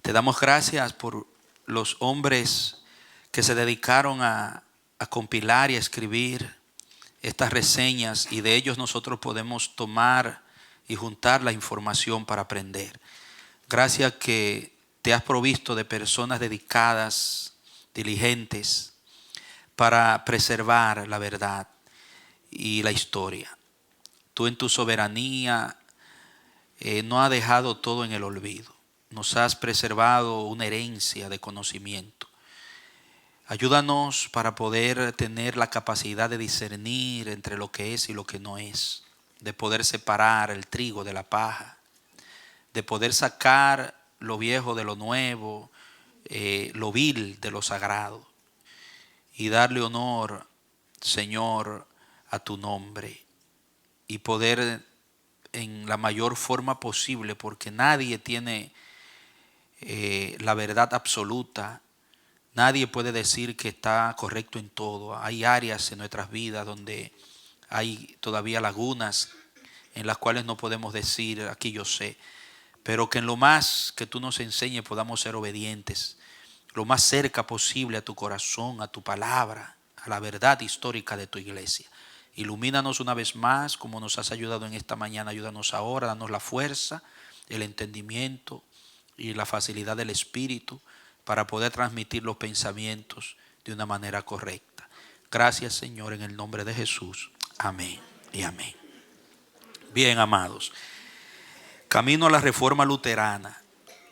Te damos gracias por los hombres que se dedicaron a compilar y a escribir estas reseñas, y de ellos nosotros podemos tomar y juntar la información para aprender. Gracias que te has provisto de personas dedicadas, diligentes, para preservar la verdad y la historia. Tú en tu soberanía no has dejado todo en el olvido. Nos has preservado una herencia de conocimiento. Ayúdanos para poder tener la capacidad de discernir entre lo que es y lo que no es, de poder separar el trigo de la paja, de poder sacar lo viejo de lo nuevo, lo vil de lo sagrado, y darle honor, Señor, a tu nombre, y poder en la mayor forma posible, porque nadie tiene la verdad absoluta. Nadie puede decir que está correcto en todo. Hay áreas en nuestras vidas donde hay todavía lagunas en las cuales no podemos decir aquí yo sé, pero que en lo más que tú nos enseñes podamos ser obedientes, lo más cerca posible a tu corazón, a tu palabra, a la verdad histórica de tu iglesia. Ilumínanos una vez más como nos has ayudado en esta mañana. Ayúdanos ahora, danos la fuerza, el entendimiento y la facilidad del Espíritu para poder transmitir los pensamientos de una manera correcta. Gracias, Señor, en el nombre de Jesús. Amén y amén. Bien, amados, camino a la reforma luterana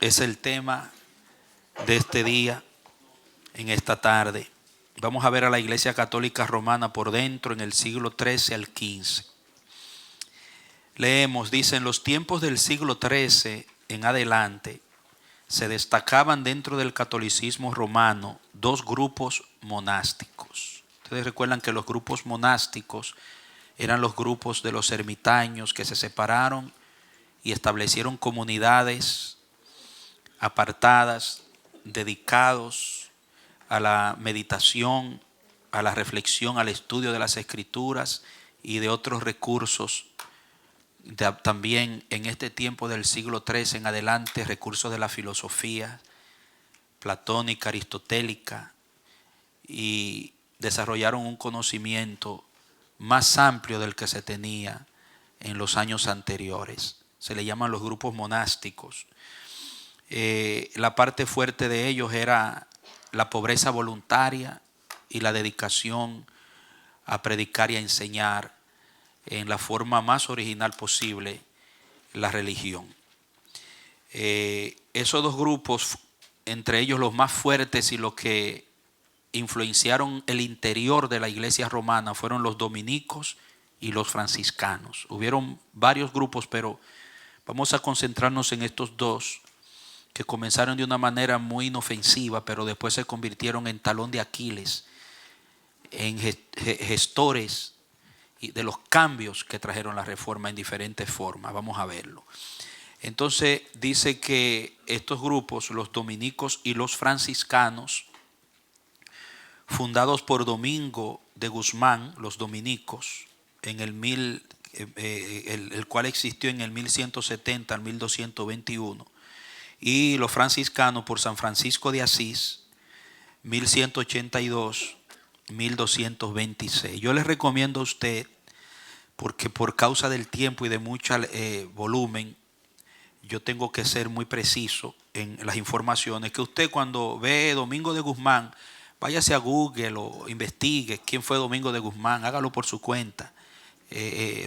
es el tema de este día, en esta tarde. Vamos a ver a la Iglesia Católica Romana por dentro en el siglo XIII al XV. Leemos, dice: en los tiempos del siglo XIII en adelante se destacaban dentro del catolicismo romano dos grupos monásticos. Ustedes recuerdan que los grupos monásticos eran los grupos de los ermitaños que se separaron y establecieron comunidades apartadas, dedicados a la meditación, a la reflexión, al estudio de las Escrituras y de otros recursos. También en este tiempo del siglo XIII en adelante, recursos de la filosofía platónica, aristotélica, y desarrollaron un conocimiento más amplio del que se tenía en los años anteriores. Se le llaman los grupos monásticos. La parte fuerte de ellos era la pobreza voluntaria y la dedicación a predicar y a enseñar en la forma más original posible la religión. Esos dos grupos, entre ellos los más fuertes y los que influenciaron el interior de la iglesia romana, fueron los dominicos y los franciscanos. Hubieron varios grupos, pero vamos a concentrarnos en estos dos que comenzaron de una manera muy inofensiva, pero después se convirtieron en talón de Aquiles, en gestores de los cambios que trajeron la reforma en diferentes formas. Vamos a verlo. Entonces dice que estos grupos, los dominicos y los franciscanos, fundados por Domingo de Guzmán, los dominicos, en el cual existió en el 1170 al 1221, y los franciscanos por San Francisco de Asís, 1182, 1226. Yo les recomiendo a usted, porque por causa del tiempo y de mucho volumen, yo tengo que ser muy preciso en las informaciones, que usted cuando ve Domingo de Guzmán, váyase a Google o investigue quién fue Domingo de Guzmán, hágalo por su cuenta.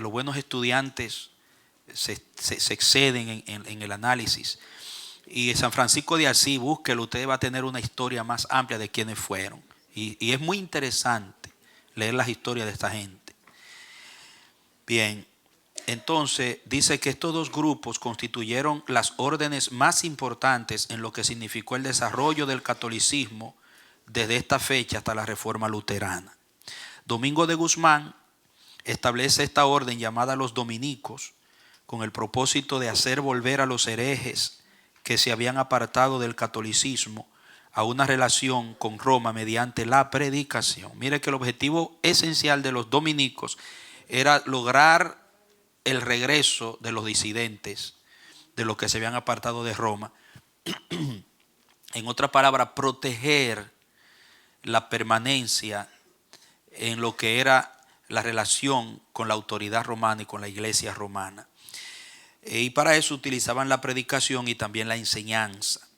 Los buenos estudiantes se exceden en el análisis. Y San Francisco de Asís, búsquelo, usted va a tener una historia más amplia de quiénes fueron. Y es muy interesante leer las historias de esta gente. Bien, entonces dice que estos dos grupos constituyeron las órdenes más importantes en lo que significó el desarrollo del catolicismo desde esta fecha hasta la Reforma Luterana. Domingo de Guzmán establece esta orden llamada los dominicos con el propósito de hacer volver a los herejes que se habían apartado del catolicismo a una relación con Roma mediante la predicación. Mire que el objetivo esencial de los dominicos era lograr el regreso de los disidentes, de los que se habían apartado de Roma, En otra palabra, proteger la permanencia en lo que era la relación con la autoridad romana y con la iglesia romana. Y para eso utilizaban la predicación y también la enseñanza.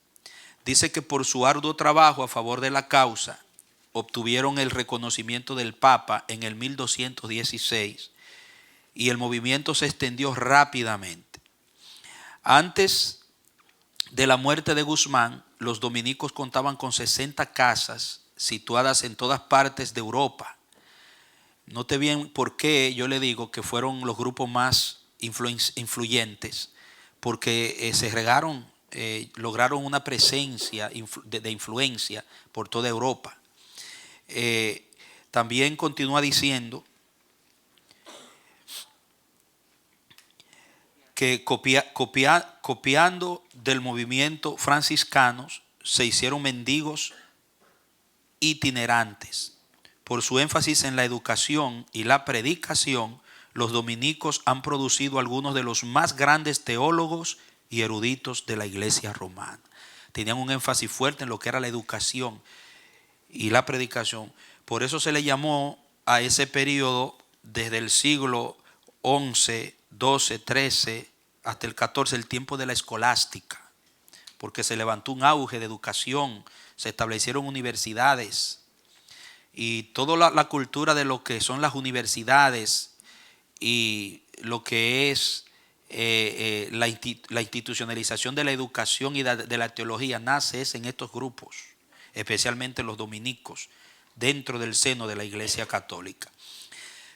Dice que por su arduo trabajo a favor de la causa, obtuvieron el reconocimiento del Papa en el 1216 y el movimiento se extendió rápidamente. Antes de la muerte de Guzmán, los dominicos contaban con 60 casas situadas en todas partes de Europa. Note bien por qué yo le digo que fueron los grupos más influyentes, porque se regaron, lograron una presencia de influencia por toda Europa. También continúa diciendo que copiando del movimiento franciscanos se hicieron mendigos itinerantes. Por su énfasis en la educación y la predicación, los dominicos han producido algunos de los más grandes teólogos y eruditos de la iglesia romana. Tenían un énfasis fuerte en lo que era la educación y la predicación. Por eso se le llamó a ese periodo desde el siglo XI, XII, XIII hasta el XIV el tiempo de la escolástica, porque se levantó un auge de educación, se establecieron universidades y toda la cultura de lo que son las universidades y lo que es la institucionalización de la educación y de la teología nace en estos grupos, especialmente los dominicos, dentro del seno de la Iglesia Católica.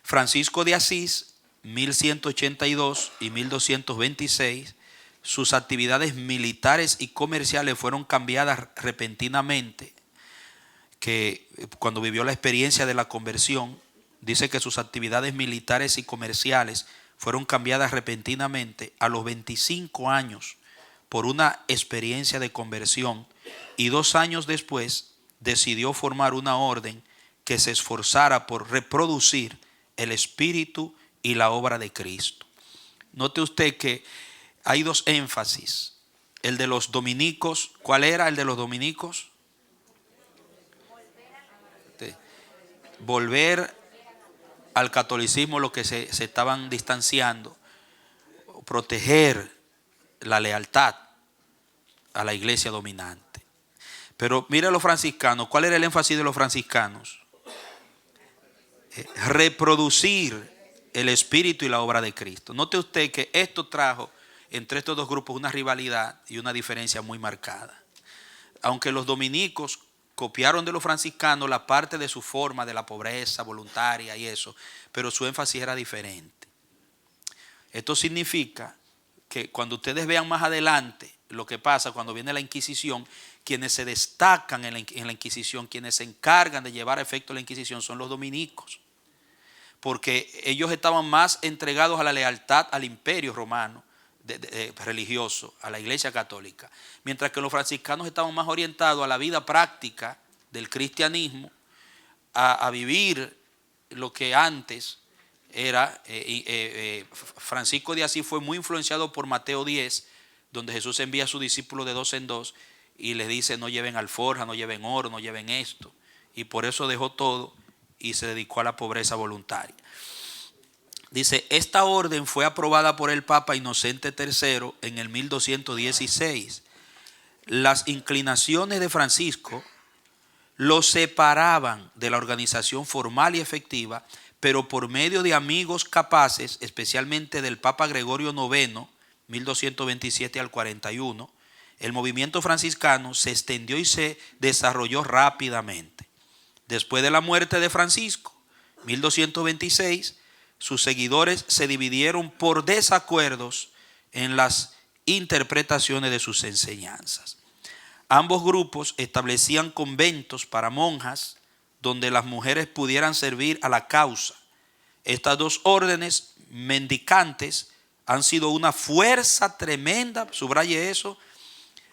Francisco de Asís, 1182 y 1226, sus actividades militares y comerciales fueron cambiadas repentinamente, que cuando vivió la experiencia de la conversión, dice que sus actividades militares y comerciales fueron cambiadas repentinamente a los 25 años por una experiencia de conversión, y 2 años después decidió formar una orden que se esforzara por reproducir el espíritu y la obra de Cristo. Note usted que hay dos énfasis. El de los dominicos, ¿cuál era el de los dominicos? Volver al catolicismo, lo que se estaban distanciando, proteger la lealtad a la iglesia dominante. Pero mire los franciscanos, ¿cuál era el énfasis de los franciscanos? Reproducir el espíritu y la obra de Cristo. Note usted que esto trajo entre estos dos grupos una rivalidad y una diferencia muy marcada. Aunque los dominicos copiaron de los franciscanos la parte de su forma de la pobreza voluntaria y eso, pero su énfasis era diferente. Esto significa que cuando ustedes vean más adelante lo que pasa cuando viene la Inquisición, quienes se destacan en la Inquisición, quienes se encargan de llevar a efecto la Inquisición son los dominicos, porque ellos estaban más entregados a la lealtad al imperio romano religioso, a la iglesia católica, mientras que los franciscanos estaban más orientados a la vida práctica del cristianismo, a vivir lo que antes era. Francisco de Asís fue muy influenciado por Mateo 10, donde Jesús envía a sus discípulos de 2 en 2 y les dice: no lleven alforja, no lleven oro, no lleven esto, y por eso dejó todo y se dedicó a la pobreza voluntaria. Dice: esta orden fue aprobada por el Papa Inocente III en el 1216. Las inclinaciones de Francisco lo separaban de la organización formal y efectiva, pero por medio de amigos capaces, especialmente del Papa Gregorio IX, 1227 al 41, el movimiento franciscano se extendió y se desarrolló rápidamente. Después de la muerte de Francisco, 1226, sus seguidores se dividieron por desacuerdos en las interpretaciones de sus enseñanzas. Ambos grupos establecían conventos para monjas donde las mujeres pudieran servir a la causa. Estas dos órdenes mendicantes han sido una fuerza tremenda, subraye eso,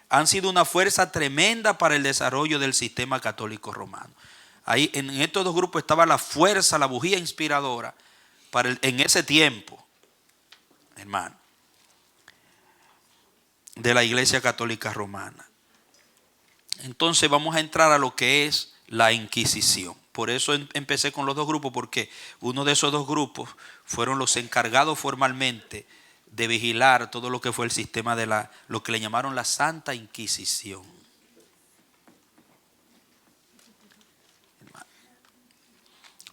han sido una fuerza tremenda para el desarrollo del sistema católico romano. Ahí en estos dos grupos estaba la fuerza, la bujía inspiradora en ese tiempo, hermano, de la Iglesia Católica Romana. Entonces vamos a entrar a lo que es la Inquisición. Por eso empecé con los dos grupos, porque uno de esos dos grupos fueron los encargados formalmente de vigilar todo lo que fue el sistema de lo que le llamaron la Santa Inquisición.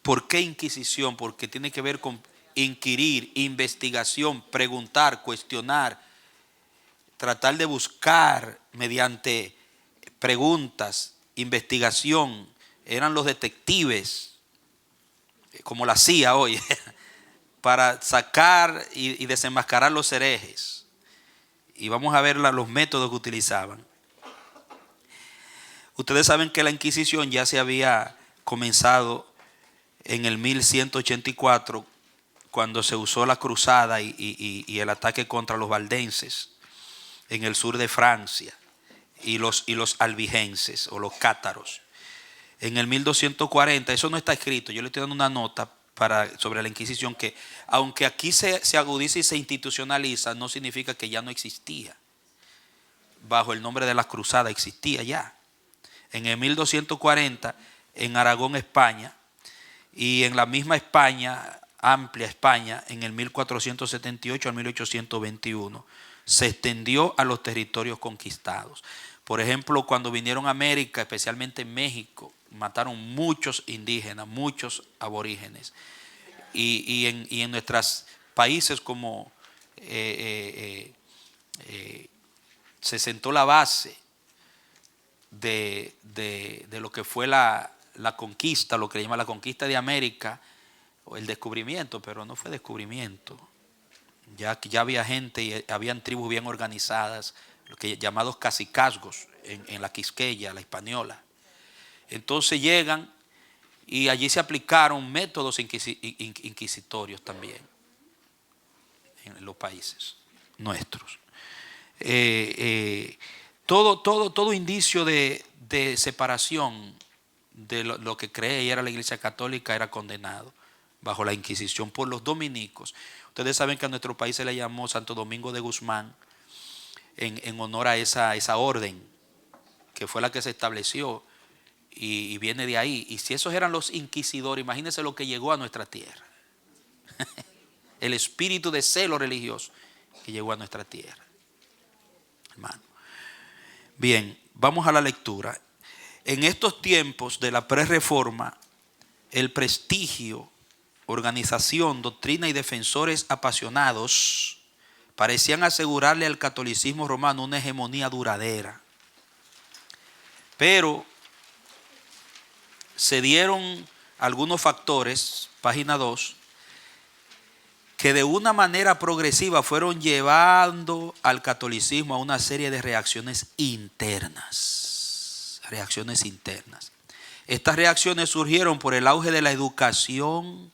¿Por qué Inquisición? Porque tiene que ver con inquirir, investigación, preguntar, cuestionar, tratar de buscar mediante preguntas, investigación. Eran los detectives, como la CIA hoy, para sacar y desenmascarar los herejes. Y vamos a ver los métodos que utilizaban. Ustedes saben que la Inquisición ya se había comenzado en el 1184, cuando se usó la cruzada y el ataque contra los valdenses en el sur de Francia y los albigenses o los cátaros. En el 1240, eso no está escrito, yo le estoy dando una nota sobre la Inquisición, que aunque aquí se agudiza y se institucionaliza, no significa que ya no existía. Bajo el nombre de la cruzada existía ya. En el 1240, en Aragón, España, y en la misma España, amplia España, en el 1478 al 1821, se extendió a los territorios conquistados. Por ejemplo, cuando vinieron a América, especialmente en México, mataron muchos indígenas, muchos aborígenes. Y en nuestros países como se sentó la base de lo que fue la conquista, lo que le llama la conquista de América, o el descubrimiento, pero no fue descubrimiento. Ya había gente y habían tribus bien organizadas, llamados cacicazgos en la Quisqueya, la Hispaniola. Entonces llegan y allí se aplicaron métodos inquisitorios también en los países nuestros. Todo indicio de separación de lo que creía la Iglesia Católica era condenado bajo la Inquisición por los dominicos. Ustedes saben que a nuestro país se le llamó Santo Domingo de Guzmán en honor a esa orden que fue la que se estableció y viene de ahí. Y si esos eran los inquisidores, imagínense lo que llegó a nuestra tierra. El espíritu de celo religioso que llegó a nuestra tierra, hermano. Bien, vamos a la lectura. En estos tiempos de la prerreforma, el prestigio, organización, doctrina y defensores apasionados parecían asegurarle al catolicismo romano una hegemonía duradera. Pero se dieron algunos factores, página 2, que de una manera progresiva fueron llevando al catolicismo a una serie de reacciones internas. Estas reacciones surgieron por el auge de la educación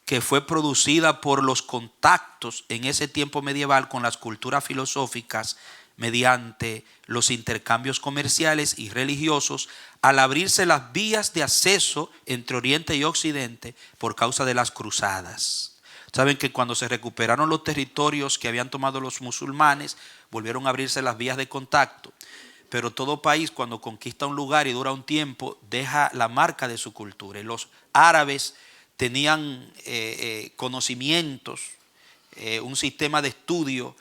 que fue producida por los contactos en ese tiempo medieval con las culturas filosóficas mediante los intercambios comerciales y religiosos, al abrirse las vías de acceso entre Oriente y Occidente por causa de las cruzadas. Saben que cuando se recuperaron los territorios que habían tomado los musulmanes, volvieron a abrirse las vías de contacto. Pero todo país, cuando conquista un lugar y dura un tiempo, deja la marca de su cultura. Y los árabes tenían conocimientos, un sistema de estudio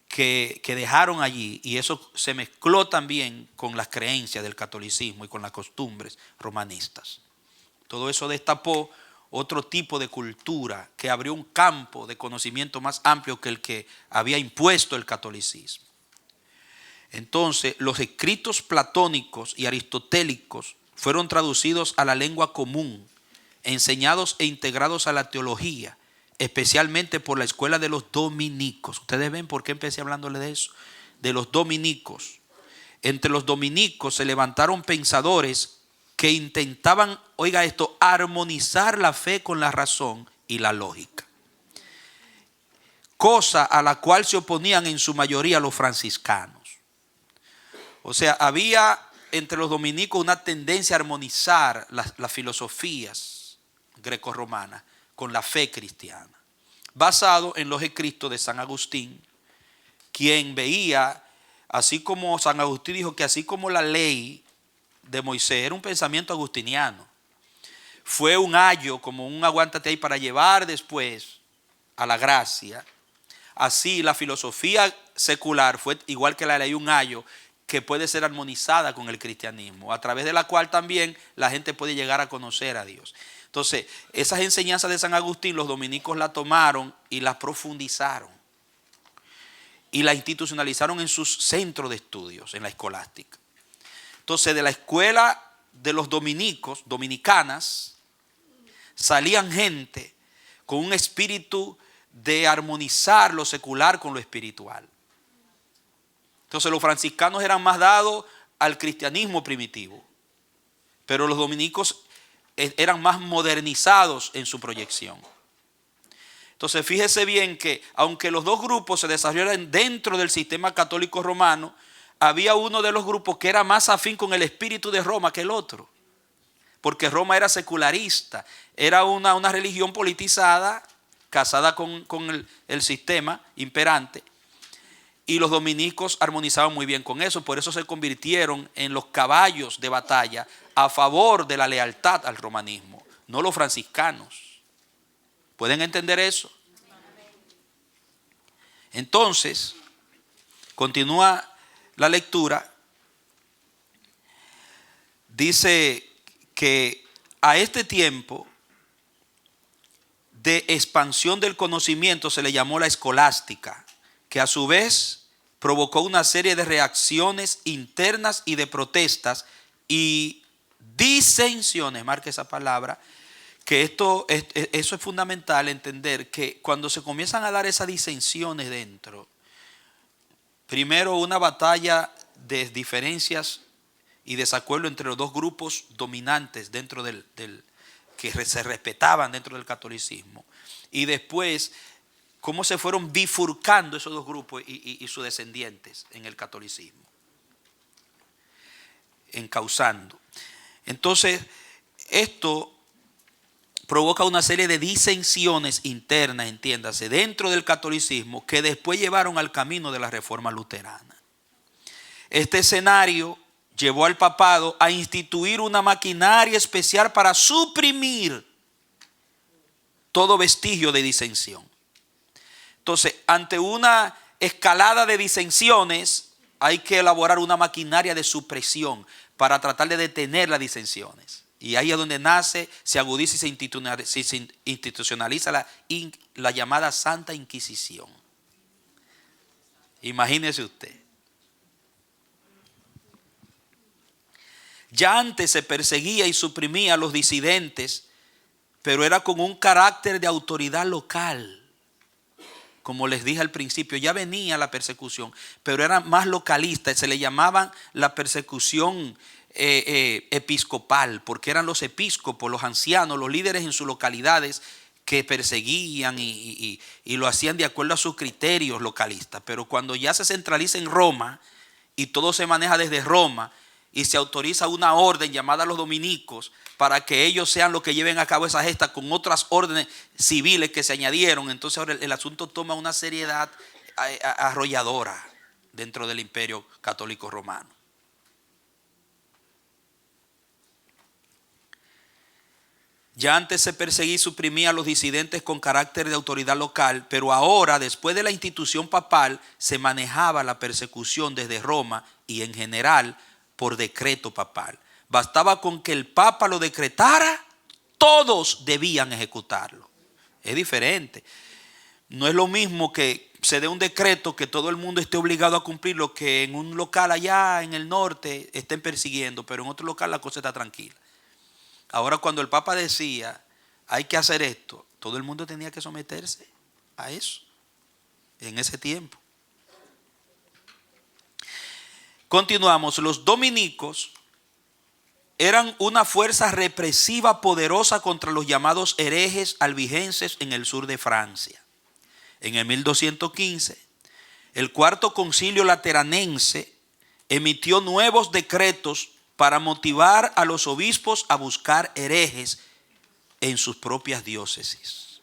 que dejaron allí, y eso se mezcló también con las creencias del catolicismo y con las costumbres romanistas. Todo eso destapó otro tipo de cultura que abrió un campo de conocimiento más amplio que el que había impuesto el catolicismo. Entonces, los escritos platónicos y aristotélicos fueron traducidos a la lengua común, enseñados e integrados a la teología, especialmente por la escuela de los dominicos. Ustedes ven por qué empecé hablándole de eso, de los dominicos. Entre los dominicos se levantaron pensadores que intentaban, oiga esto, armonizar la fe con la razón y la lógica, cosa a la cual se oponían en su mayoría los franciscanos. O sea, había entre los dominicos una tendencia a armonizar las filosofías grecorromanas con la fe cristiana, basado en los escritos de San Agustín, quien veía, así como San Agustín dijo que así como la ley de Moisés era un pensamiento agustiniano. Fue un ayo, como un aguántate ahí para llevar después a la gracia. Así la filosofía secular fue igual que la ley, un ayo que puede ser armonizada con el cristianismo, a través de la cual también la gente puede llegar a conocer a Dios. Entonces, esas enseñanzas de San Agustín, los dominicos las tomaron y las profundizaron y la institucionalizaron en sus centros de estudios, en la escolástica. Entonces, de la escuela de los dominicos, dominicanas, salían gente con un espíritu de armonizar lo secular con lo espiritual. Entonces, los franciscanos eran más dados al cristianismo primitivo, pero los dominicos eran más modernizados en su proyección. Entonces, fíjese bien que aunque los dos grupos se desarrollaron dentro del sistema católico romano, había uno de los grupos que era más afín con el espíritu de Roma que el otro. Porque Roma era secularista, era una religión politizada, casada con el sistema imperante. Y los dominicos armonizaban muy bien con eso, por eso se convirtieron en los caballos de batalla a favor de la lealtad al romanismo, no los franciscanos. ¿Pueden entender eso? Entonces, continúa la lectura. Dice que a este tiempo de expansión del conocimiento se le llamó la escolástica, que a su vez provocó una serie de reacciones internas y de protestas y disensiones, marque esa palabra, que eso es fundamental entender, que cuando se comienzan a dar esas disensiones dentro, primero una batalla de diferencias y desacuerdo entre los dos grupos dominantes dentro que se respetaban dentro del catolicismo, y después cómo se fueron bifurcando esos dos grupos y sus descendientes en el catolicismo, encauzando. Entonces, esto provoca una serie de disensiones internas, entiéndase, dentro del catolicismo, que después llevaron al camino de la reforma luterana. Este escenario llevó al papado a instituir una maquinaria especial para suprimir todo vestigio de disensión. Entonces, ante una escalada de disensiones, hay que elaborar una maquinaria de supresión para tratar de detener las disensiones. Y ahí es donde nace, se agudiza y se institucionaliza la llamada Santa Inquisición. Imagínese usted. Ya antes se perseguía y suprimía a los disidentes, pero era con un carácter de autoridad local. Como les dije al principio, ya venía la persecución, pero era más localista. Se le llamaban la persecución episcopal, porque eran los episcopos, los ancianos, los líderes en sus localidades que perseguían y lo hacían de acuerdo a sus criterios localistas. Pero cuando ya se centraliza en Roma y todo se maneja desde Roma y se autoriza una orden llamada los dominicos para que ellos sean los que lleven a cabo esa gesta con otras órdenes civiles que se añadieron, entonces ahora el asunto toma una seriedad arrolladora dentro del Imperio Católico Romano. Ya antes se perseguía y suprimía a los disidentes con carácter de autoridad local, pero ahora, después de la institución papal, se manejaba la persecución desde Roma y en general por decreto papal. Bastaba con que el Papa lo decretara, todos debían ejecutarlo. Es diferente. No es lo mismo que se dé un decreto que todo el mundo esté obligado a cumplirlo, que en un local allá en el norte estén persiguiendo, pero en otro local la cosa está tranquila. Ahora, cuando el Papa decía, hay que hacer esto, todo el mundo tenía que someterse a eso en ese tiempo. Continuamos. Los dominicos eran una fuerza represiva poderosa contra los llamados herejes albigenses en el sur de Francia. En el 1215, el Cuarto Concilio Lateranense emitió nuevos decretos para motivar a los obispos a buscar herejes en sus propias diócesis.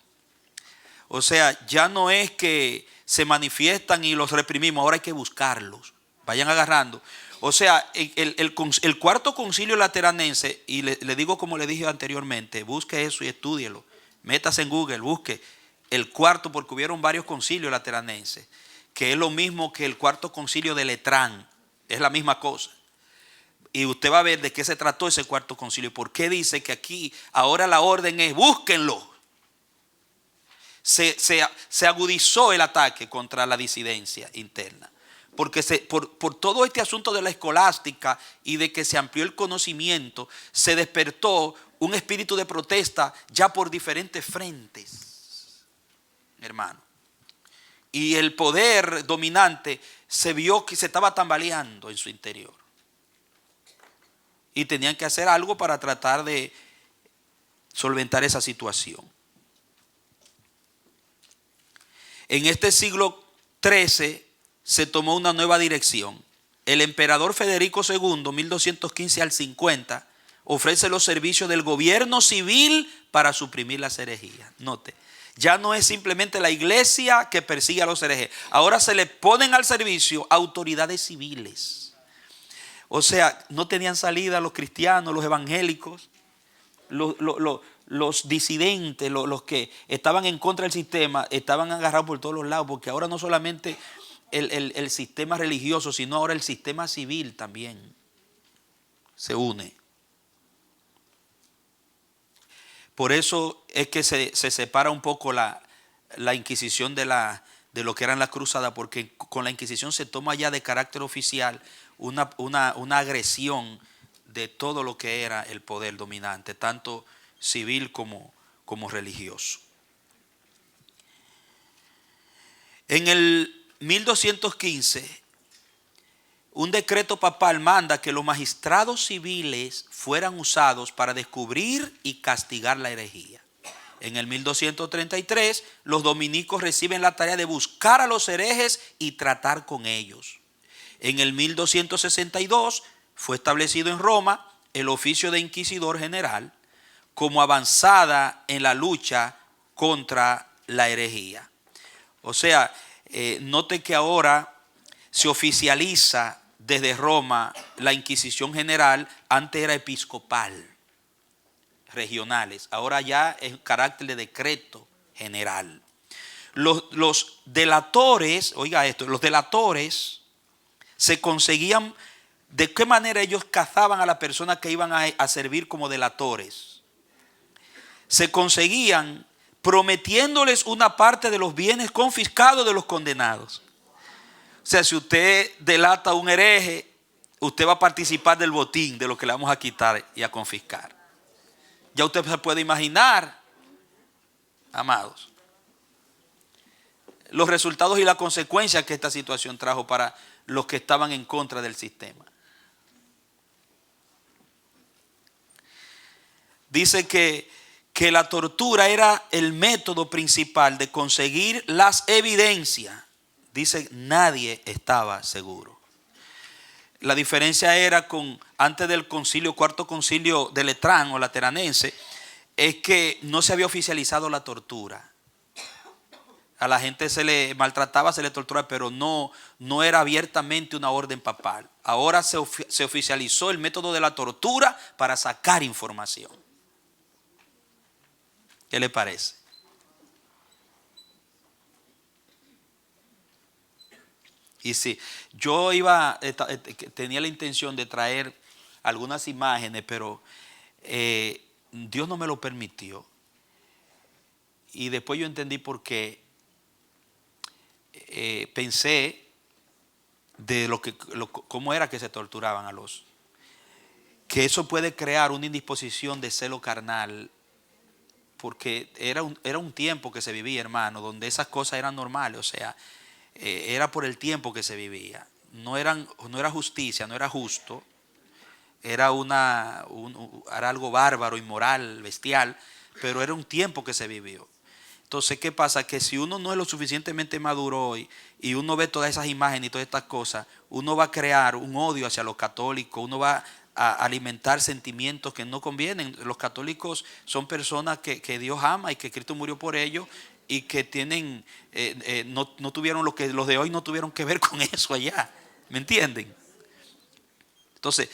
O sea, ya no es que se manifiestan y los reprimimos, ahora hay que buscarlos. Vayan agarrando. O sea, el cuarto concilio lateranense, y le digo como le dije anteriormente, busque eso y estúdielo. Métase en Google, busque el cuarto, porque hubieron varios concilios lateranenses, que es lo mismo que el cuarto concilio de Letrán. Es la misma cosa. Y usted va a ver de qué se trató ese cuarto concilio. ¿Por qué dice que aquí ahora la orden es búsquenlo? Se agudizó el ataque contra la disidencia interna. Porque por todo este asunto de la escolástica y de que se amplió el conocimiento, se despertó un espíritu de protesta ya por diferentes frentes, hermano. Y el poder dominante se vio que se estaba tambaleando en su interior. Y tenían que hacer algo para tratar de solventar esa situación. En este siglo XIII se tomó una nueva dirección. El emperador Federico II, 1215 al 50, ofrece los servicios del gobierno civil para suprimir las herejías. Note, ya no es simplemente la iglesia que persigue a los herejes. Ahora se le ponen al servicio autoridades civiles. O sea, no tenían salida los cristianos, los evangélicos, los disidentes, los que estaban en contra del sistema, estaban agarrados por todos los lados, porque ahora no solamente el sistema religioso, sino ahora el sistema civil también se une. Por eso es que se separa un poco la Inquisición de lo que eran las cruzadas, porque con la Inquisición se toma ya de carácter oficial una agresión de todo lo que era el poder dominante, tanto civil como religioso. En el 1215, un decreto papal manda que los magistrados civiles fueran usados para descubrir y castigar la herejía. En el 1233, los dominicos reciben la tarea de buscar a los herejes y tratar con ellos. En el 1262 fue establecido en Roma el oficio de inquisidor general como avanzada en la lucha contra la herejía. O sea, note que ahora se oficializa desde Roma la Inquisición general. Antes era episcopal, regionales. Ahora ya es carácter de decreto general. Los delatores, oiga esto, los delatores se conseguían. ¿De qué manera ellos cazaban a las personas que iban a servir como delatores? Se conseguían prometiéndoles una parte de los bienes confiscados de los condenados. O sea, si usted delata a un hereje, usted va a participar del botín de lo que le vamos a quitar y a confiscar. Ya usted se puede imaginar, amados, los resultados y las consecuencias que esta situación trajo para los que estaban en contra del sistema. Dice que la tortura era el método principal de conseguir las evidencias. Dice, nadie estaba seguro. La diferencia era antes del cuarto concilio de Letrán o lateranense, es que no se había oficializado la tortura. A la gente se le maltrataba, se le torturaba, pero no era abiertamente una orden papal. Ahora se oficializó el método de la tortura para sacar información. ¿Qué le parece? Y sí, yo tenía la intención de traer algunas imágenes, pero Dios no me lo permitió. Y después yo entendí por qué. Pensé de cómo era que se torturaban que eso puede crear una indisposición de celo carnal, porque era un tiempo que se vivía, hermano, donde esas cosas eran normales. O sea, era por el tiempo que se vivía. No era justicia, no era justo. Era algo bárbaro, inmoral, bestial, pero era un tiempo que se vivió. Entonces, ¿qué pasa? Que si uno no es lo suficientemente maduro hoy y uno ve todas esas imágenes y todas estas cosas, uno va a crear un odio hacia los católicos, uno va a alimentar sentimientos que no convienen. Los católicos son personas que Dios ama y que Cristo murió por ellos y que no tuvieron los de hoy no tuvieron que ver con eso allá. ¿Me entienden? Entonces,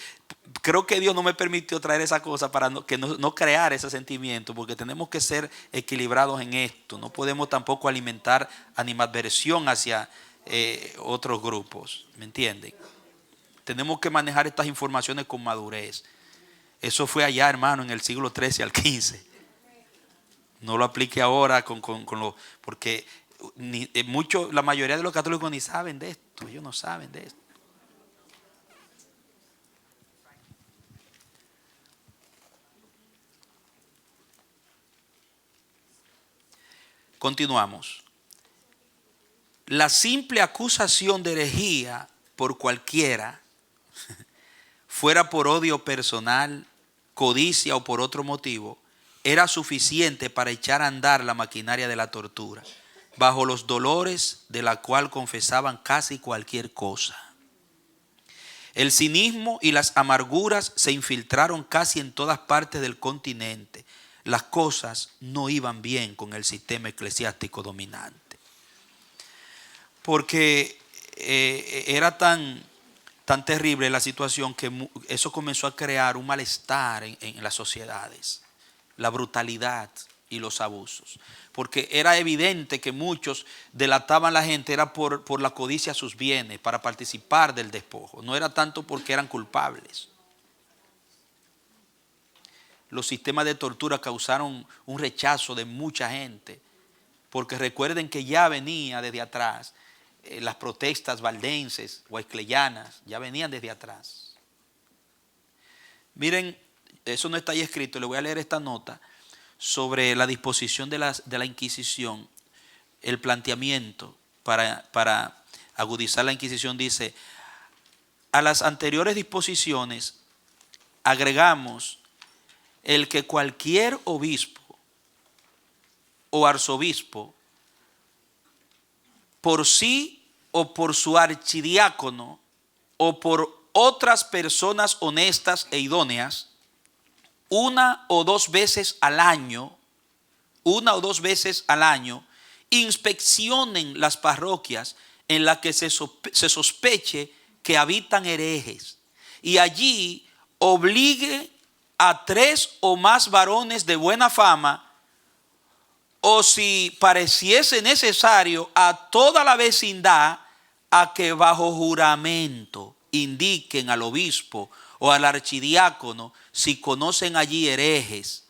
creo que Dios no me permitió traer esa cosa para no crear ese sentimiento, porque tenemos que ser equilibrados en esto. No podemos tampoco alimentar animadversión hacia otros grupos. ¿Me entienden? Tenemos que manejar estas informaciones con madurez. Eso fue allá, hermano, en el siglo XIII al XV. No lo aplique ahora porque la mayoría de los católicos ni saben de esto. Ellos no saben de esto. Continuamos. La simple acusación de herejía por cualquiera, fuera por odio personal, codicia o por otro motivo, era suficiente para echar a andar la maquinaria de la tortura, bajo los dolores de la cual confesaban casi cualquier cosa. El cinismo y las amarguras se infiltraron casi en todas partes del continente. Las cosas no iban bien con el sistema eclesiástico dominante. Porque era tan terrible la situación que eso comenzó a crear un malestar en las sociedades. La brutalidad y los abusos. Porque era evidente que muchos delataban a la gente, era por la codicia a sus bienes, para participar del despojo. No era tanto porque eran culpables. Los sistemas de tortura causaron un rechazo de mucha gente, porque recuerden que ya venía desde atrás, las protestas valdenses o escleyanas, ya venían desde atrás. Miren, eso no está ahí escrito, le voy a leer esta nota sobre la disposición de la Inquisición, el planteamiento para agudizar la Inquisición. Dice: a las anteriores disposiciones agregamos el que cualquier obispo o arzobispo, por sí o por su archidiácono o por otras personas honestas e idóneas, una o dos veces al año, inspeccionen las parroquias en las que se sospeche que habitan herejes, y allí obligue a 3 o más varones de buena fama, o si pareciese necesario, a toda la vecindad, a que bajo juramento indiquen al obispo o al archidiácono si conocen allí herejes,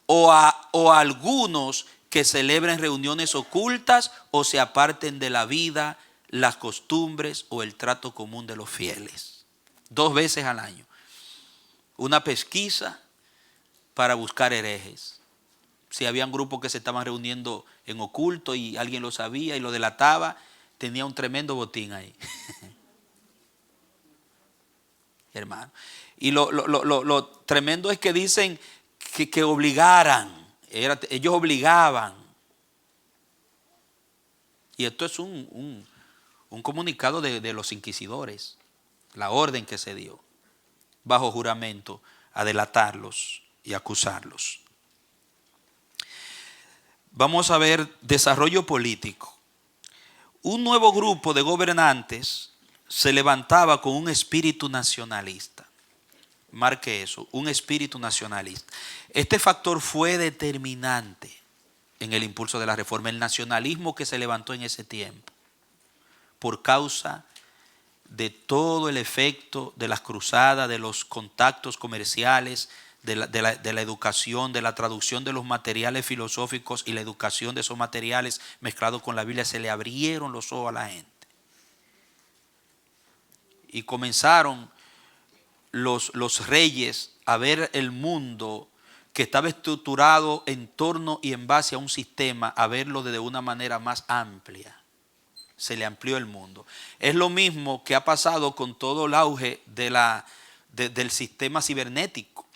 o a algunos que celebren reuniones ocultas o se aparten de la vida, las costumbres o el trato común de los fieles. 2 veces al año. Una pesquisa para buscar herejes. Si habían grupos que se estaban reuniendo en oculto y alguien lo sabía y lo delataba, tenía un tremendo botín ahí. Hermano. Y lo tremendo es que dicen que obligaran. Ellos obligaban. Y esto es un comunicado de los inquisidores. La orden que se dio bajo juramento a delatarlos y acusarlos. Vamos a ver desarrollo político. Un nuevo grupo de gobernantes se levantaba con un espíritu nacionalista. Marque eso, un espíritu nacionalista. Este factor fue determinante en el impulso de la reforma, el nacionalismo que se levantó en ese tiempo, por causa de todo el efecto de las cruzadas, de los contactos comerciales, de la educación, de la traducción de los materiales filosóficos y la educación de esos materiales mezclados con la Biblia. Se le abrieron los ojos a la gente. Y comenzaron los reyes a ver el mundo que estaba estructurado en torno y en base a un sistema, a verlo de una manera más amplia. Se le amplió el mundo. Es lo mismo que ha pasado con todo el auge del sistema cibernético,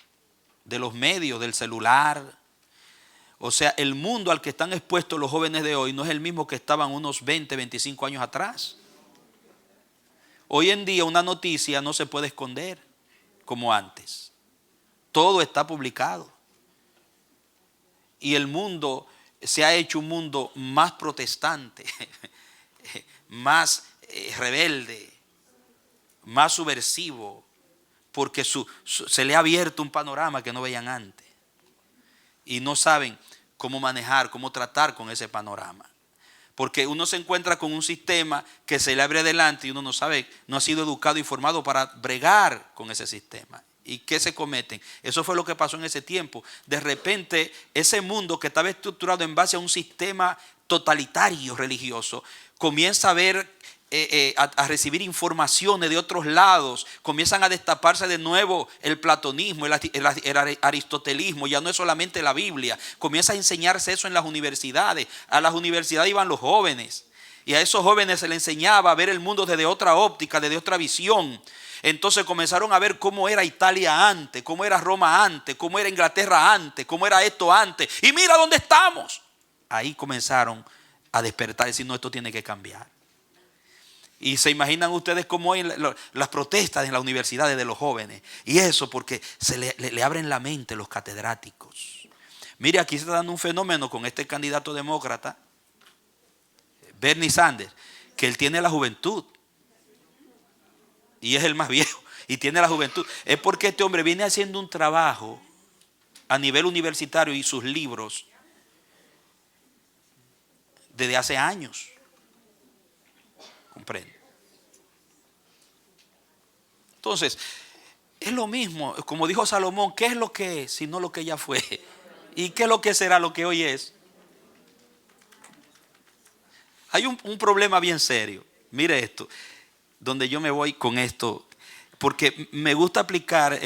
de los medios, del celular. O sea, el mundo al que están expuestos los jóvenes de hoy no es el mismo que estaban unos 20, 25 años atrás. Hoy en día una noticia no se puede esconder como antes. Todo está publicado. Y el mundo se ha hecho un mundo más protestante, más rebelde. más subversivo, porque se le ha abierto un panorama que no veían antes. Y no saben cómo manejar, cómo tratar con ese panorama. Porque uno se encuentra con un sistema que se le abre delante y uno no sabe, no ha sido educado y formado para bregar con ese sistema. ¿Y qué se cometen? Eso fue lo que pasó en ese tiempo. De repente, ese mundo que estaba estructurado en base a un sistema totalitario religioso, comienza a ver, a recibir informaciones de otros lados. Comienzan a destaparse de nuevo el platonismo, el aristotelismo. Ya no es solamente la Biblia. Comienza a enseñarse eso en las universidades. A las universidades iban los jóvenes. Y a esos jóvenes se les enseñaba a ver el mundo desde otra óptica, desde otra visión. Entonces comenzaron a ver cómo era Italia antes, cómo era Roma antes, cómo era Inglaterra antes, cómo era esto antes. Y mira dónde estamos. Ahí comenzaron a despertar y decir, no, esto tiene que cambiar. Y se imaginan ustedes cómo hoy las protestas en las universidades de los jóvenes. Y eso porque se le abren la mente los catedráticos. Mire, aquí se está dando un fenómeno con este candidato demócrata, Bernie Sanders, que él tiene la juventud. Y es el más viejo y tiene la juventud. Es porque este hombre viene haciendo un trabajo a nivel universitario y sus libros desde hace años. ¿Comprende? Entonces, es lo mismo. Como dijo Salomón, ¿qué es lo que es sino lo que ya fue? ¿Y qué es lo que será lo que hoy es? Hay un problema bien serio. Mire esto. Donde yo me voy con esto, porque me gusta aplicar,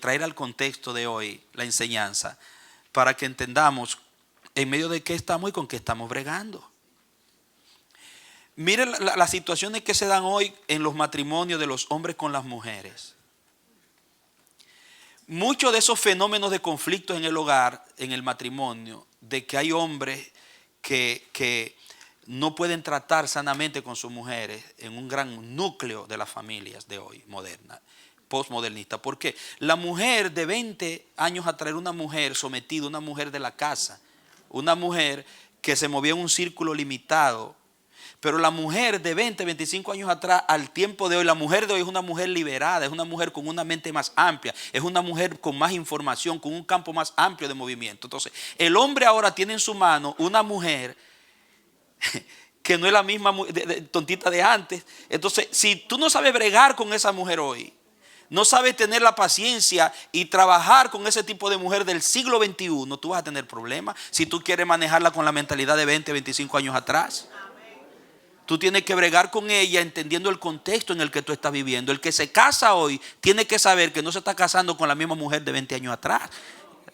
traer al contexto de hoy la enseñanza, para que entendamos en medio de qué estamos y con qué estamos bregando. Miren las situaciones que se dan hoy en los matrimonios de los hombres con las mujeres. Muchos de esos fenómenos de conflictos en el hogar, en el matrimonio, de que hay hombres que no pueden tratar sanamente con sus mujeres en un gran núcleo de las familias de hoy, moderna, postmodernista. Porque la mujer de 20 años atrás era una mujer sometida, una mujer de la casa, una mujer que se movía en un círculo limitado. Pero la mujer de 20, 25 años atrás, al tiempo de hoy, la mujer de hoy es una mujer liberada, es una mujer con una mente más amplia, es una mujer con más información, con un campo más amplio de movimiento. Entonces, el hombre ahora tiene en su mano una mujer que no es la misma tontita de antes. Entonces, si tú no sabes bregar con esa mujer hoy, no sabes tener la paciencia y trabajar con ese tipo de mujer del siglo XXI, tú vas a tener problemas. Si tú quieres manejarla con la mentalidad de 20, 25 años atrás, tú tienes que bregar con ella entendiendo el contexto en el que tú estás viviendo. El que se casa hoy tiene que saber que no se está casando con la misma mujer de 20 años atrás.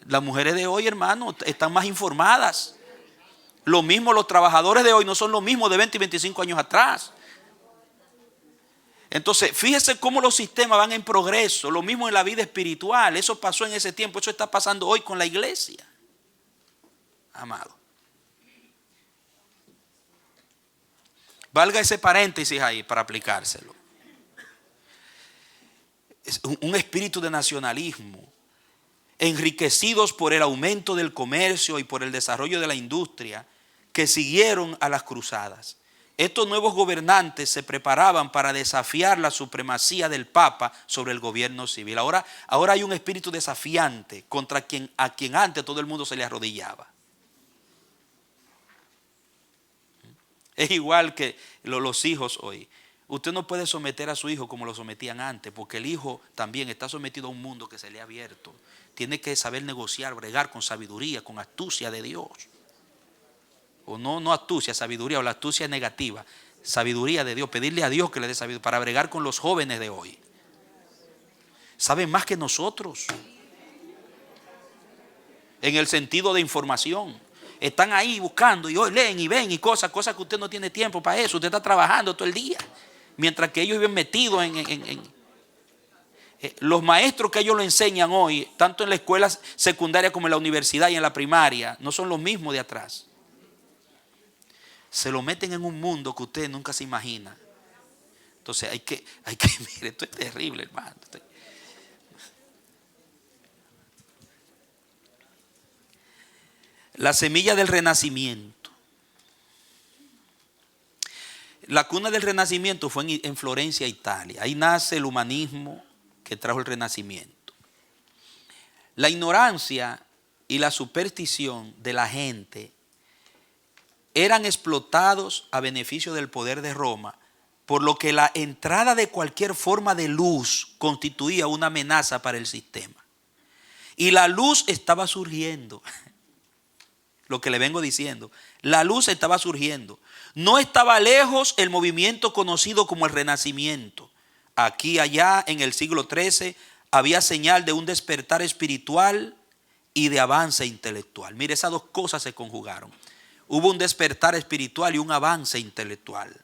Las mujeres de hoy, hermano, están más informadas. Lo mismo los trabajadores de hoy no son los mismos de 20 y 25 años atrás. Entonces, fíjese cómo los sistemas van en progreso. Lo mismo en la vida espiritual. Eso pasó en ese tiempo. Eso está pasando hoy con la iglesia. Amado. Valga ese paréntesis ahí para aplicárselo. Es un espíritu de nacionalismo. Enriquecidos por el aumento del comercio y por el desarrollo de la industria, que siguieron a las cruzadas. Estos nuevos gobernantes se preparaban para desafiar la supremacía del Papa sobre el gobierno civil. Ahora hay un espíritu desafiante contra a quien antes todo el mundo se le arrodillaba. Es igual que los hijos hoy. Usted no puede someter a su hijo como lo sometían antes, porque el hijo también está sometido a un mundo que se le ha abierto. Tiene que saber negociar, bregar con sabiduría, con astucia de Dios. O no astucia, sabiduría, o la astucia negativa. Sabiduría de Dios, pedirle a Dios que le dé sabiduría para bregar con los jóvenes de hoy. Saben más que nosotros. En el sentido de información. Están ahí buscando y hoy leen y ven y cosas que usted no tiene tiempo para eso. Usted está trabajando todo el día. Mientras que ellos viven metidos los maestros que ellos lo enseñan hoy, tanto en la escuela secundaria como en la universidad y en la primaria, no son los mismos de atrás. Se lo meten en un mundo que usted nunca se imagina. Entonces hay que mire, esto es terrible, hermano. La semilla del renacimiento. La cuna del Renacimiento fue en Florencia, Italia. Ahí nace el humanismo que trajo el Renacimiento. La ignorancia y la superstición de la gente eran explotados a beneficio del poder de Roma, por lo que la entrada de cualquier forma de luz constituía una amenaza para el sistema. Y la luz estaba surgiendo. Lo que le vengo diciendo, la luz estaba surgiendo. No estaba lejos el movimiento conocido como el Renacimiento. Aquí, allá, en el siglo XIII, había señal de un despertar espiritual y de avance intelectual. Mire, esas dos cosas se conjugaron. Hubo un despertar espiritual y un avance intelectual.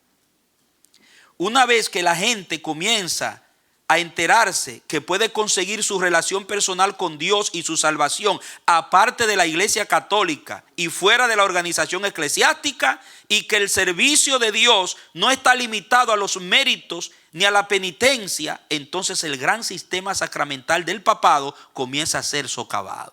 Una vez que la gente comienza a enterarse que puede conseguir su relación personal con Dios y su salvación aparte de la Iglesia Católica y fuera de la organización eclesiástica, y que el servicio de Dios no está limitado a los méritos ni a la penitencia, entonces el gran sistema sacramental del papado comienza a ser socavado.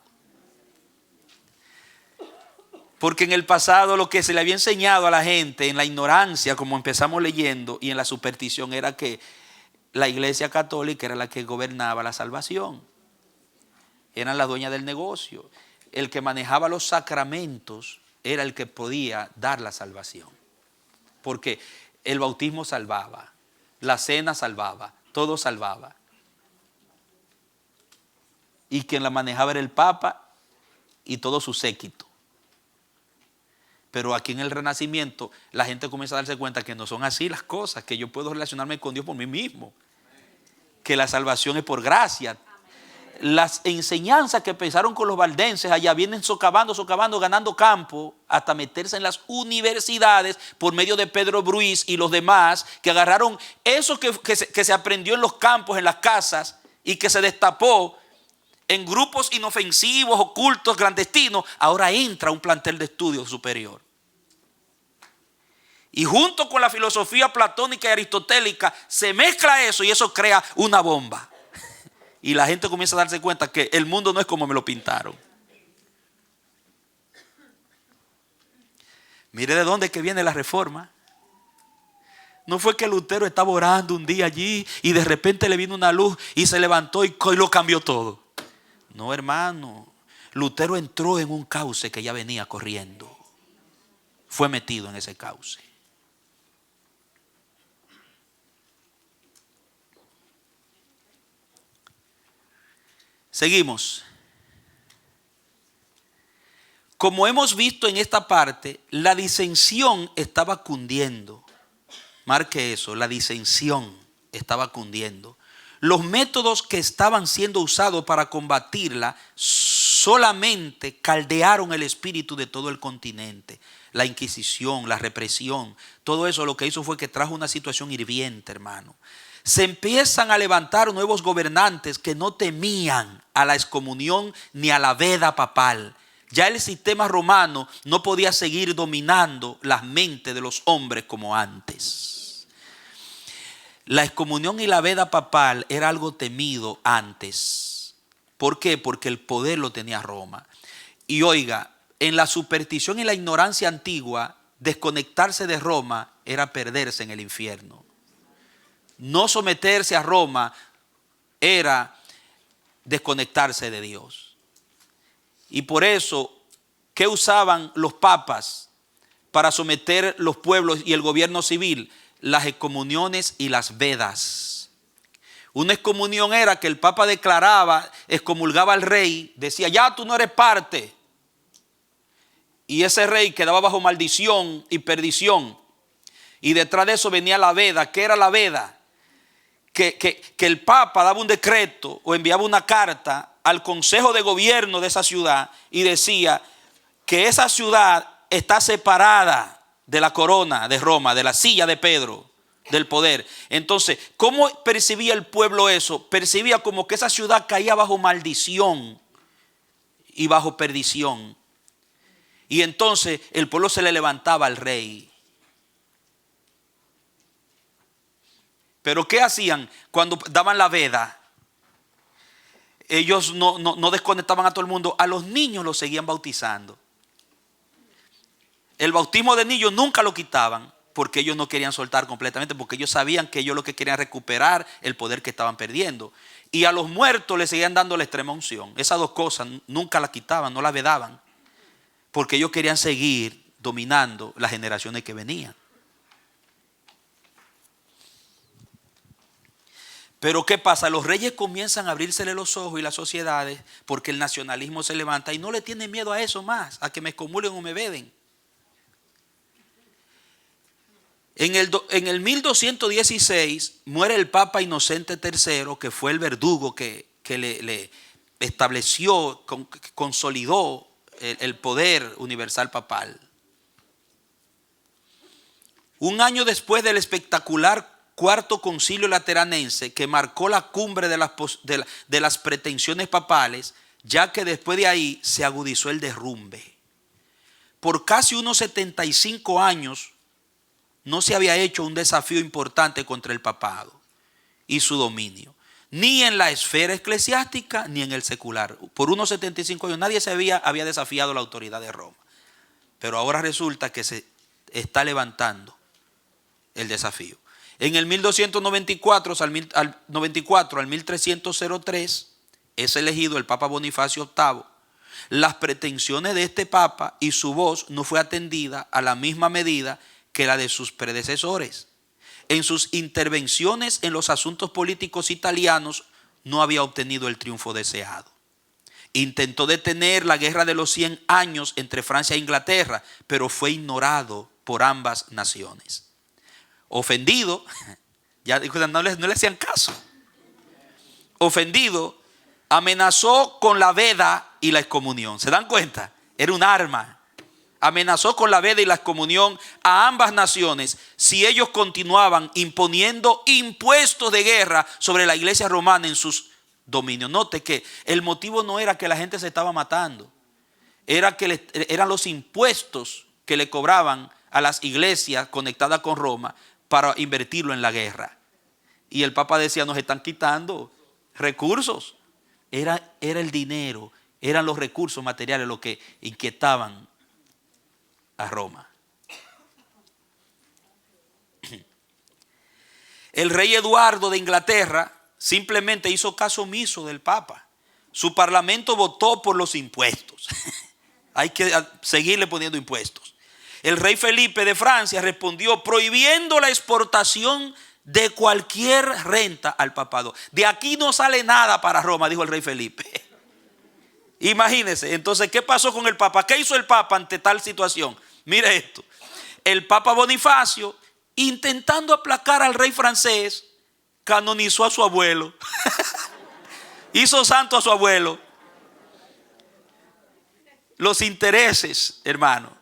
Porque en el pasado lo que se le había enseñado a la gente en la ignorancia, como empezamos leyendo, y en la superstición, era que la Iglesia Católica era la que gobernaba la salvación. Eran las dueñas del negocio. El que manejaba los sacramentos era el que podía dar la salvación. Porque el bautismo salvaba, la cena salvaba, todo salvaba. Y quien la manejaba era el Papa y todo su séquito. Pero aquí en el Renacimiento la gente comienza a darse cuenta que no son así las cosas, que yo puedo relacionarme con Dios por mí mismo, que la salvación es por gracia. Las enseñanzas que empezaron con los valdenses allá vienen socavando, ganando campo, hasta meterse en las universidades por medio de Pedro Bruis y los demás, que agarraron eso que se aprendió en los campos, en las casas, y que se destapó en grupos inofensivos, ocultos, clandestinos. Ahora entra a un plantel de estudio superior. Y junto con la filosofía platónica y aristotélica se mezcla eso, y eso crea una bomba. Y la gente comienza a darse cuenta que el mundo no es como me lo pintaron. Mire de dónde que viene la reforma. No fue que Lutero estaba orando un día allí y de repente le vino una luz y se levantó y lo cambió todo. No, hermano. Lutero entró en un cauce que ya venía corriendo. Fue metido en ese cauce. Seguimos. Como hemos visto en esta parte, la disensión estaba cundiendo. Marque eso, la disensión estaba cundiendo. Los métodos que estaban siendo usados para combatirla solamente caldearon el espíritu de todo el continente. La Inquisición, la represión, todo eso lo que hizo fue que trajo una situación hirviente, hermano. Se empiezan a levantar nuevos gobernantes que no temían a la excomunión ni a la veda papal. Ya el sistema romano no podía seguir dominando las mentes de los hombres como antes. La excomunión y la veda papal era algo temido antes. ¿Por qué? Porque el poder lo tenía Roma. Y oiga, en la superstición y la ignorancia antigua, desconectarse de Roma era perderse en el infierno. No someterse a Roma era desconectarse de Dios. Y por eso, ¿qué usaban los papas para someter los pueblos y el gobierno civil? Las excomuniones y las vedas. Una excomunión era que el papa declaraba, excomulgaba al rey, decía, ya tú no eres parte. Y ese rey quedaba bajo maldición y perdición. Y detrás de eso venía la veda. ¿Qué era la veda? Que el papa daba un decreto o enviaba una carta al consejo de gobierno de esa ciudad y decía que esa ciudad está separada de la corona de Roma, de la silla de Pedro, del poder. Entonces, ¿cómo percibía el pueblo eso? Percibía como que esa ciudad caía bajo maldición y bajo perdición. Y entonces el pueblo se le levantaba al rey. Pero ¿qué hacían cuando daban la veda? Ellos no desconectaban a todo el mundo. A los niños los seguían bautizando. El bautismo de niños nunca lo quitaban. porque ellos no querían soltar completamente, porque ellos sabían que ellos lo que querían recuperar el poder que estaban perdiendo. Y a los muertos les seguían dando la extrema unción. Esas dos cosas nunca las quitaban, no las vedaban, porque ellos querían seguir dominando las generaciones que venían. Pero ¿qué pasa? Los reyes comienzan a abrírsele los ojos y las sociedades, porque el nacionalismo se levanta y no le tienen miedo a eso más, a que me excomulguen o me veden. En el 1216 muere el Papa Inocente III, que fue el verdugo que le estableció, consolidó el poder universal papal. Un año después del espectacular Cuarto Concilio Lateranense, que marcó la cumbre de las pretensiones papales, ya que después de ahí se agudizó el derrumbe. Por casi unos 75 años no se había hecho un desafío importante contra el papado y su dominio, ni en la esfera eclesiástica ni en el secular. Por unos 75 años nadie había desafiado la autoridad de Roma. Pero ahora resulta que se está levantando el desafío. En el 1294 al 1303 es elegido el Papa Bonifacio VIII. Las pretensiones de este Papa y su voz no fue atendida a la misma medida que la de sus predecesores. En sus intervenciones en los asuntos políticos italianos no había obtenido el triunfo deseado. Intentó detener la guerra de los 100 años entre Francia e Inglaterra, pero fue ignorado por ambas naciones. Ofendido, ya no le hacían caso. Ofendido, amenazó con la veda y la excomunión. ¿Se dan cuenta? Era un arma. Amenazó con la veda y la excomunión a ambas naciones si ellos continuaban imponiendo impuestos de guerra sobre la iglesia romana en sus dominios. Note que el motivo no era que la gente se estaba matando, era que eran los impuestos que le cobraban a las iglesias conectadas con Roma para invertirlo en la guerra. Y el Papa decía, nos están quitando recursos. Era el dinero, eran los recursos materiales los que inquietaban a Roma. El rey Eduardo de Inglaterra simplemente hizo caso omiso del Papa. Su parlamento votó por los impuestos. Hay que seguirle poniendo impuestos. El rey Felipe de Francia respondió prohibiendo la exportación de cualquier renta al papado. De aquí no sale nada para Roma, dijo el rey Felipe. Imagínense, entonces, ¿qué pasó con el Papa? ¿Qué hizo el Papa ante tal situación? Mire esto. El Papa Bonifacio, intentando aplacar al rey francés, canonizó a su abuelo. Hizo santo a su abuelo. Los intereses, hermano.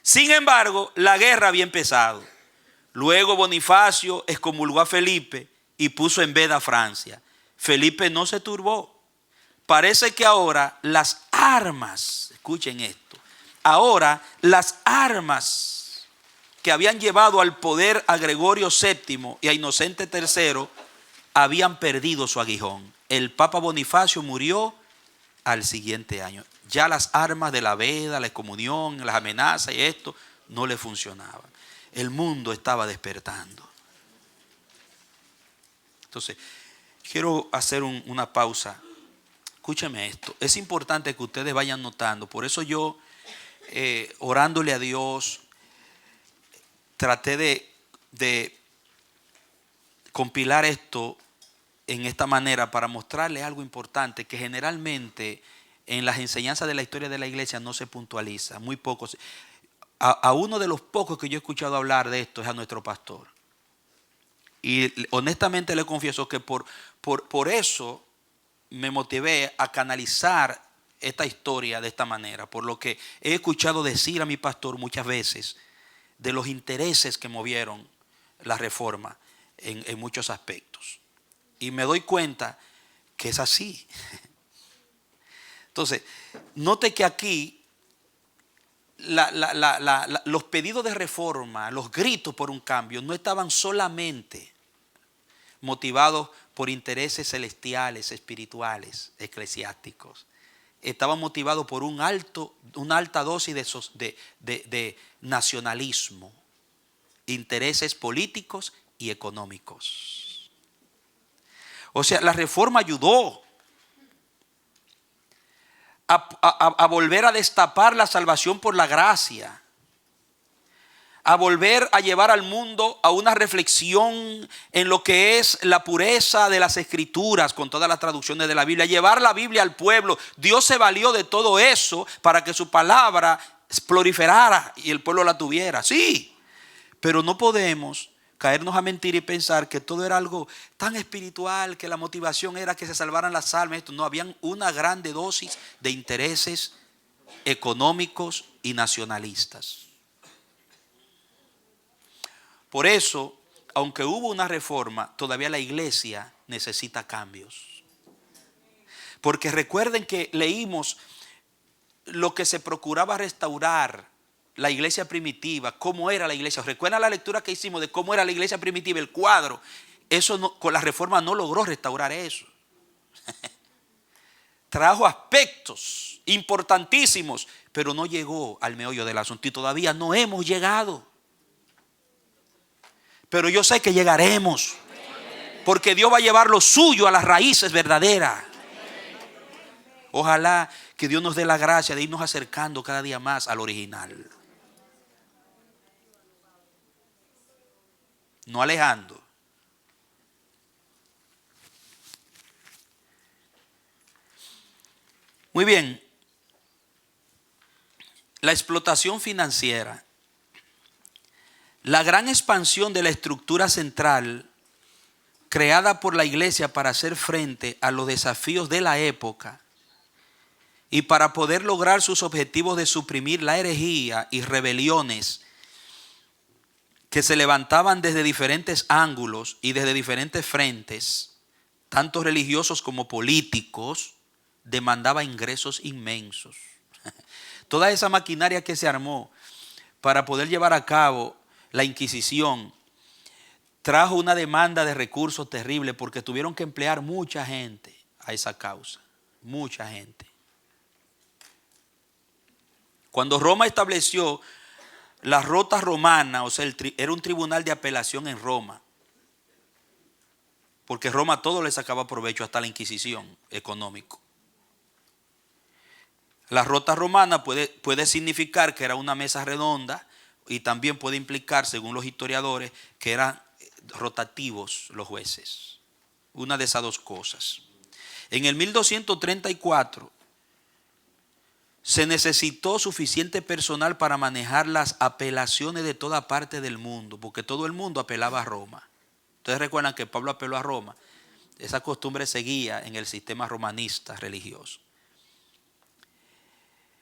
Sin embargo, la guerra había empezado. Luego Bonifacio excomulgó a Felipe y puso en veda a Francia. Felipe no se turbó. Parece que ahora las armas, escuchen esto, ahora las armas que habían llevado al poder a Gregorio VII y a Inocente III habían perdido su aguijón. El Papa Bonifacio murió al siguiente año. Ya las armas de la veda, la excomunión, las amenazas y esto no le funcionaban. El mundo estaba despertando. Entonces, quiero hacer una pausa. Escúcheme esto. Es importante que ustedes vayan notando. Por eso yo, orándole a Dios, traté de compilar esto en esta manera para mostrarles algo importante que generalmente en las enseñanzas de la historia de la iglesia no se puntualiza, muy poco. A uno de los pocos que yo he escuchado hablar de esto es a nuestro pastor. Y honestamente le confieso que por eso me motivé a canalizar esta historia de esta manera, por lo que he escuchado decir a mi pastor muchas veces de los intereses que movieron la reforma en muchos aspectos. Y me doy cuenta que es así. Entonces, note que aquí los pedidos de reforma, los gritos por un cambio, no estaban solamente motivados por intereses celestiales, espirituales, eclesiásticos. Estaban motivados por una alta dosis de nacionalismo, intereses políticos y económicos. O sea, la reforma ayudó a volver a destapar la salvación por la gracia, a volver a llevar al mundo a una reflexión en lo que es la pureza de las escrituras con todas las traducciones de la Biblia, llevar la Biblia al pueblo. Dios se valió de todo eso para que su palabra proliferara y el pueblo la tuviera. Sí, pero no podemos caernos a mentir y pensar que todo era algo tan espiritual, que la motivación era que se salvaran las almas. No, habían una grande dosis de intereses económicos y nacionalistas. Por eso, aunque hubo una reforma, todavía la iglesia necesita cambios. Porque recuerden que leímos lo que se procuraba restaurar la iglesia primitiva, cómo era la iglesia. ¿Recuerdan la lectura que hicimos de cómo era la iglesia primitiva, el cuadro? Eso no, con la reforma no logró restaurar eso. Trajo aspectos importantísimos, pero no llegó al meollo del asunto y todavía no hemos llegado. Pero yo sé que llegaremos, porque Dios va a llevar lo suyo a las raíces verdaderas. Ojalá que Dios nos dé la gracia de irnos acercando cada día más al original, no alejando. Muy bien. La explotación financiera, la gran expansión de la estructura central creada por la iglesia para hacer frente a los desafíos de la época y para poder lograr sus objetivos de suprimir la herejía y rebeliones que se levantaban desde diferentes ángulos y desde diferentes frentes, tanto religiosos como políticos, demandaba ingresos inmensos. Toda esa maquinaria que se armó para poder llevar a cabo la Inquisición trajo una demanda de recursos terrible, porque tuvieron que emplear mucha gente a esa causa, mucha gente. Cuando Roma estableció la rota romana, o sea, era un tribunal de apelación en Roma, porque Roma todo le sacaba provecho, hasta la Inquisición, económico. La rota romana puede significar que era una mesa redonda, y también puede implicar, según los historiadores, que eran rotativos los jueces. Una de esas dos cosas. En el 1234 se necesitó suficiente personal para manejar las apelaciones de toda parte del mundo, porque todo el mundo apelaba a Roma. Ustedes recuerdan que Pablo apeló a Roma. Esa costumbre seguía en el sistema romanista religioso.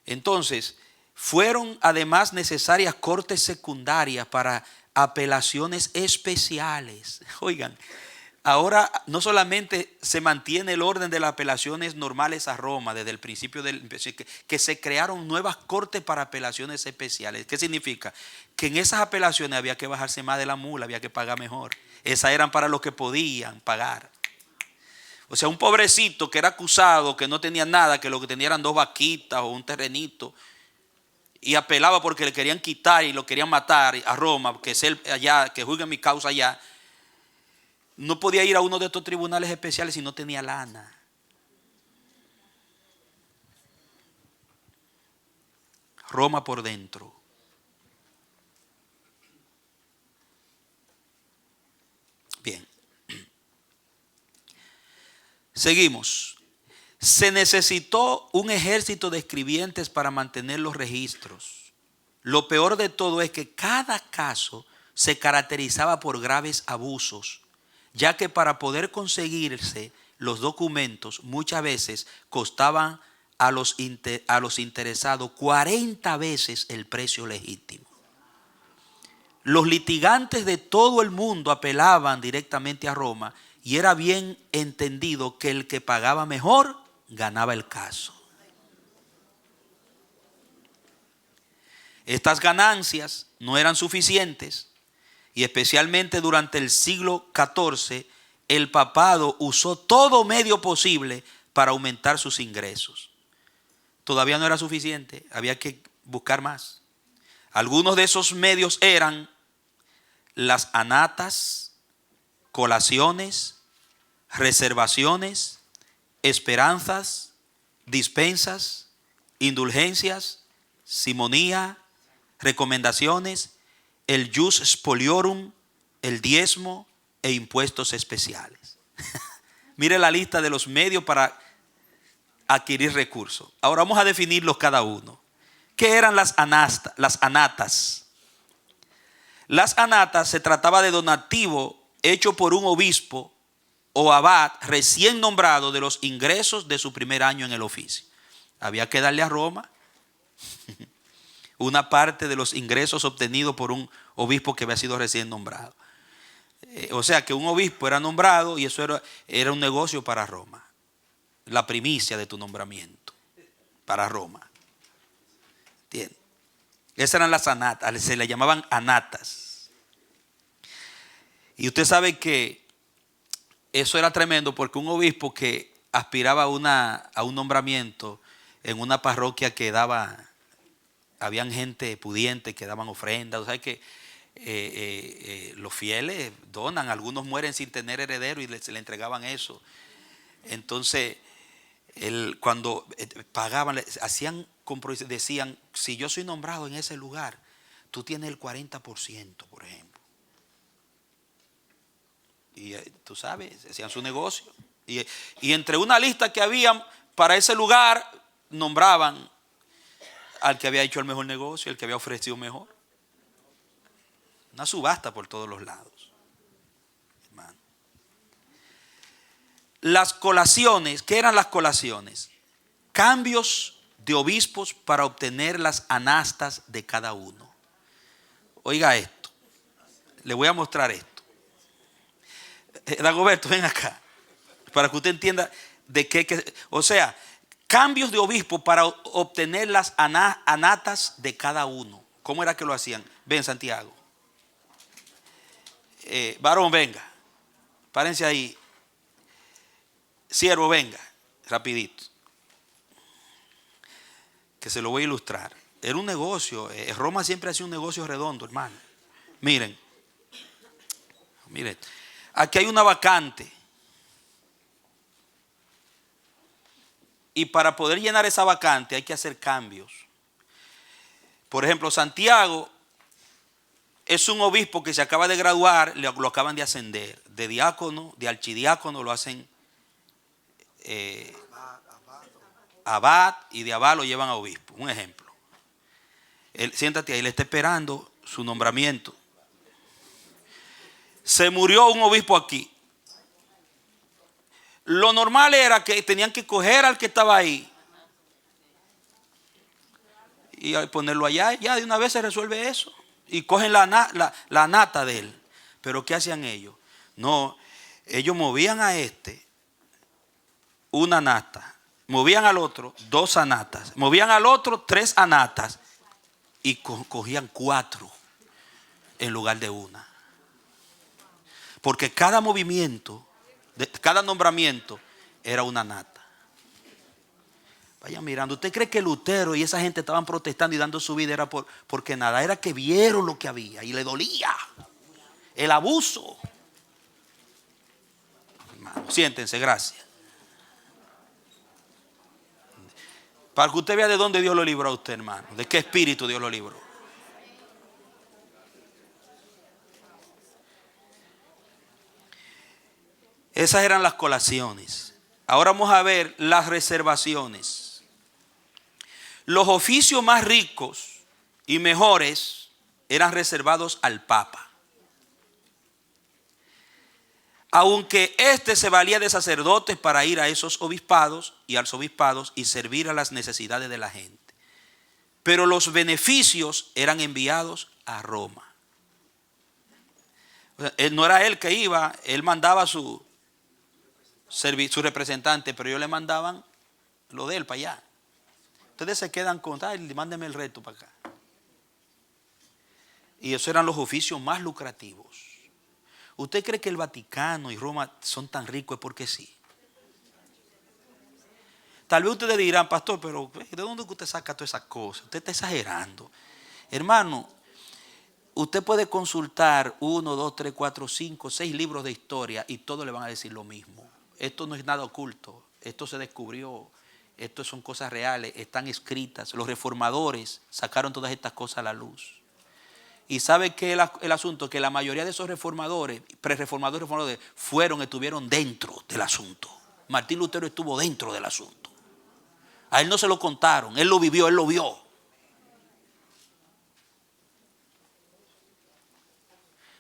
Entonces, fueron además necesarias cortes secundarias para apelaciones especiales. Oigan, ahora no solamente se mantiene el orden de las apelaciones normales a Roma desde el principio que se crearon nuevas cortes para apelaciones especiales. ¿Qué significa? Que en esas apelaciones había que bajarse más de la mula, había que pagar mejor. Esas eran para los que podían pagar. O sea, un pobrecito que era acusado, que no tenía nada, que lo que tenía eran 2 vaquitas o un terrenito, y apelaba porque le querían quitar y lo querían matar a Roma, que es él allá, que juzgue mi causa allá. No podía ir a uno de estos tribunales especiales si no tenía lana. Roma por dentro. Bien. Seguimos. Se necesitó un ejército de escribientes para mantener los registros. Lo peor de todo es que cada caso se caracterizaba por graves abusos, ya que para poder conseguirse los documentos muchas veces costaban a los interesados 40 veces el precio legítimo. Los litigantes de todo el mundo apelaban directamente a Roma, y era bien entendido que el que pagaba mejor ganaba el caso. Estas ganancias no eran suficientes, y especialmente durante el siglo XIV, el papado usó todo medio posible para aumentar sus ingresos. Todavía no era suficiente, había que buscar más. Algunos de esos medios eran las anatas, colaciones, reservaciones, esperanzas, dispensas, indulgencias, simonía, recomendaciones, el jus spoliorum, el diezmo e impuestos especiales. Mire la lista de los medios para adquirir recursos. Ahora vamos a definirlos cada uno. ¿Qué eran las anatas? Las anatas se trataba de donativo hecho por un obispo o abad recién nombrado de los ingresos de su primer año en el oficio. Había que darle a Roma una parte de los ingresos obtenidos por un obispo que había sido recién nombrado. O sea que un obispo era nombrado y eso era un negocio para Roma. La primicia de tu nombramiento para Roma. ¿Entiendes? Esas eran las anatas, se le llamaban anatas. Y usted sabe que eso era tremendo porque un obispo que aspiraba a un nombramiento en una parroquia que habían gente pudiente que daban ofrendas. O sea que los fieles donan, algunos mueren sin tener heredero y se le entregaban eso. Entonces, cuando pagaban, hacían compromisos, decían, si yo soy nombrado en ese lugar, tú tienes el 40%, por ejemplo. Y tú sabes, hacían su negocio. Y entre una lista que habían para ese lugar, nombraban al que había hecho el mejor negocio, el que había ofrecido mejor. Una subasta por todos los lados, hermano. Las colaciones, ¿qué eran las colaciones? Cambios de obispos para obtener las anastas de cada uno. Oiga esto, le voy a mostrar esto. Dagoberto, ven acá, para que usted entienda de qué, o sea, cambios de obispo para obtener las anatas de cada uno. ¿Cómo era que lo hacían? Ven, Santiago. Varón, venga. Párense ahí. Siervo, venga. Rapidito. Que se lo voy a ilustrar. Era un negocio. Roma siempre hacía un negocio redondo, hermano. Miren. Miren. Aquí hay una vacante. Y para poder llenar esa vacante hay que hacer cambios. Por ejemplo, Santiago es un obispo que se acaba de graduar, lo acaban de ascender. De diácono, de archidiácono lo hacen abad y de abad lo llevan a obispo. Un ejemplo. Siéntate ahí, le está esperando su nombramiento. Se murió un obispo aquí. Lo normal era que tenían que coger al que estaba ahí y ponerlo allá. Ya de una vez se resuelve eso. Y cogen la nata de él. Pero ¿qué hacían ellos? No, ellos movían a una nata. Movían al otro 2 anatas. Movían al otro 3 anatas. Y cogían 4 en lugar de una. Porque cada movimiento, cada nombramiento era una nata. Vayan mirando. ¿Usted cree que Lutero y esa gente estaban protestando y dando su vida? Era porque nada, era que vieron lo que había y le dolía el abuso. Hermano, siéntense, gracias. Para que usted vea de dónde Dios lo libró a usted, hermano. De qué espíritu Dios lo libró. Esas eran las colaciones. Ahora vamos a ver las reservaciones. Los oficios más ricos y mejores eran reservados al Papa. Aunque éste se valía de sacerdotes para ir a esos obispados y arzobispados y servir a las necesidades de la gente. Pero los beneficios eran enviados a Roma. O sea, no era él que iba, él mandaba su representante, pero ellos le mandaban lo de él para allá. Ustedes se quedan con, mándeme el reto para acá. Y esos eran los oficios más lucrativos. ¿Usted cree que el Vaticano y Roma son tan ricos? Es porque sí. Tal vez ustedes dirán, pastor, pero ¿de dónde usted saca todas esas cosas? Usted está exagerando. Hermano, Usted puede consultar 1, 2, 3, 4, 5, 6 libros de historia y todos le van a decir lo mismo. Esto no es nada oculto, esto se descubrió, esto son cosas reales, están escritas. Los reformadores sacaron todas estas cosas a la luz. Y ¿sabe qué es el asunto? Que la mayoría de esos reformadores, reformadores, estuvieron dentro del asunto. Martín Lutero estuvo dentro del asunto. A él no se lo contaron, él lo vivió, él lo vio.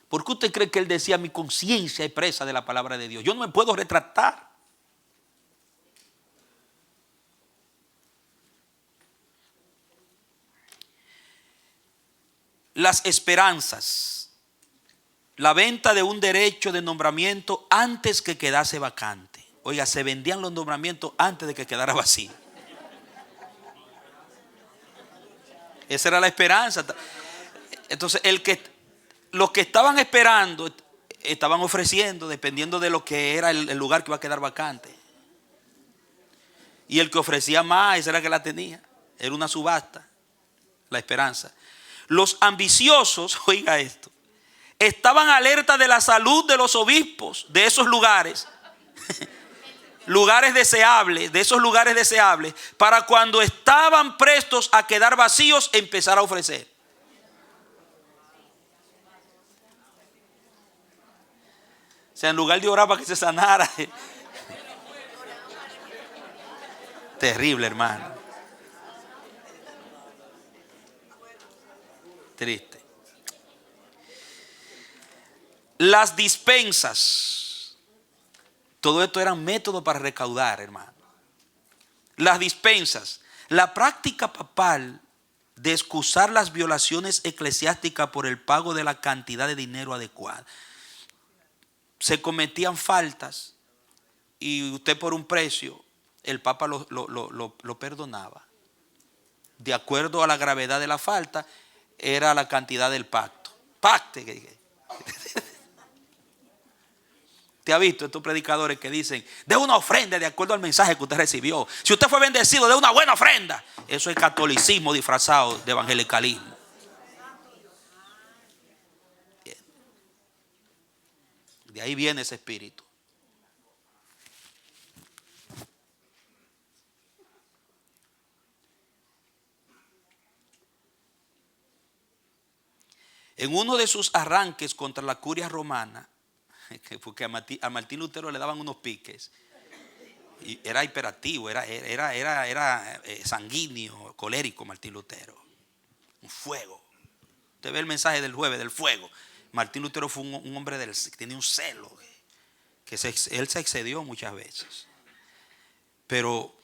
¿Por qué usted cree que él decía mi conciencia es presa de la palabra de Dios? Yo no me puedo retractar. Las esperanzas. La venta de un derecho de nombramiento antes que quedase vacante. Oiga, se vendían los nombramientos antes de que quedara vacío. Esa era la esperanza. Entonces, los que estaban esperando estaban ofreciendo dependiendo de lo que era el lugar que iba a quedar vacante. Y el que ofrecía más, esa era que la tenía. Era una subasta, la esperanza. Los ambiciosos, oiga esto, estaban alerta de la salud de los obispos de esos lugares. Lugares deseables, de esos lugares deseables, para cuando estaban prestos a quedar vacíos, empezar a ofrecer. O sea, en lugar de orar para que se sanara. Terrible, hermano. Triste. Las dispensas. Todo esto eran métodos para recaudar, hermano. Las dispensas. La práctica papal de excusar las violaciones eclesiásticas por el pago de la cantidad de dinero adecuada. Se cometían faltas y usted por un precio, el Papa lo perdonaba. De acuerdo a la gravedad de la falta, era la cantidad del pacto. Pacte. ¿Te ha visto estos predicadores que dicen, de una ofrenda de acuerdo al mensaje que usted recibió? Si usted fue bendecido, de una buena ofrenda. Eso es catolicismo disfrazado de evangelicalismo. De ahí viene ese espíritu. En uno de sus arranques contra la curia romana, porque a Martín Lutero le daban unos piques, y era hiperactivo, era sanguíneo, colérico Martín Lutero, un fuego. Usted ve el mensaje del jueves del fuego. Martín Lutero fue un hombre que tenía un celo, él se excedió muchas veces. Pero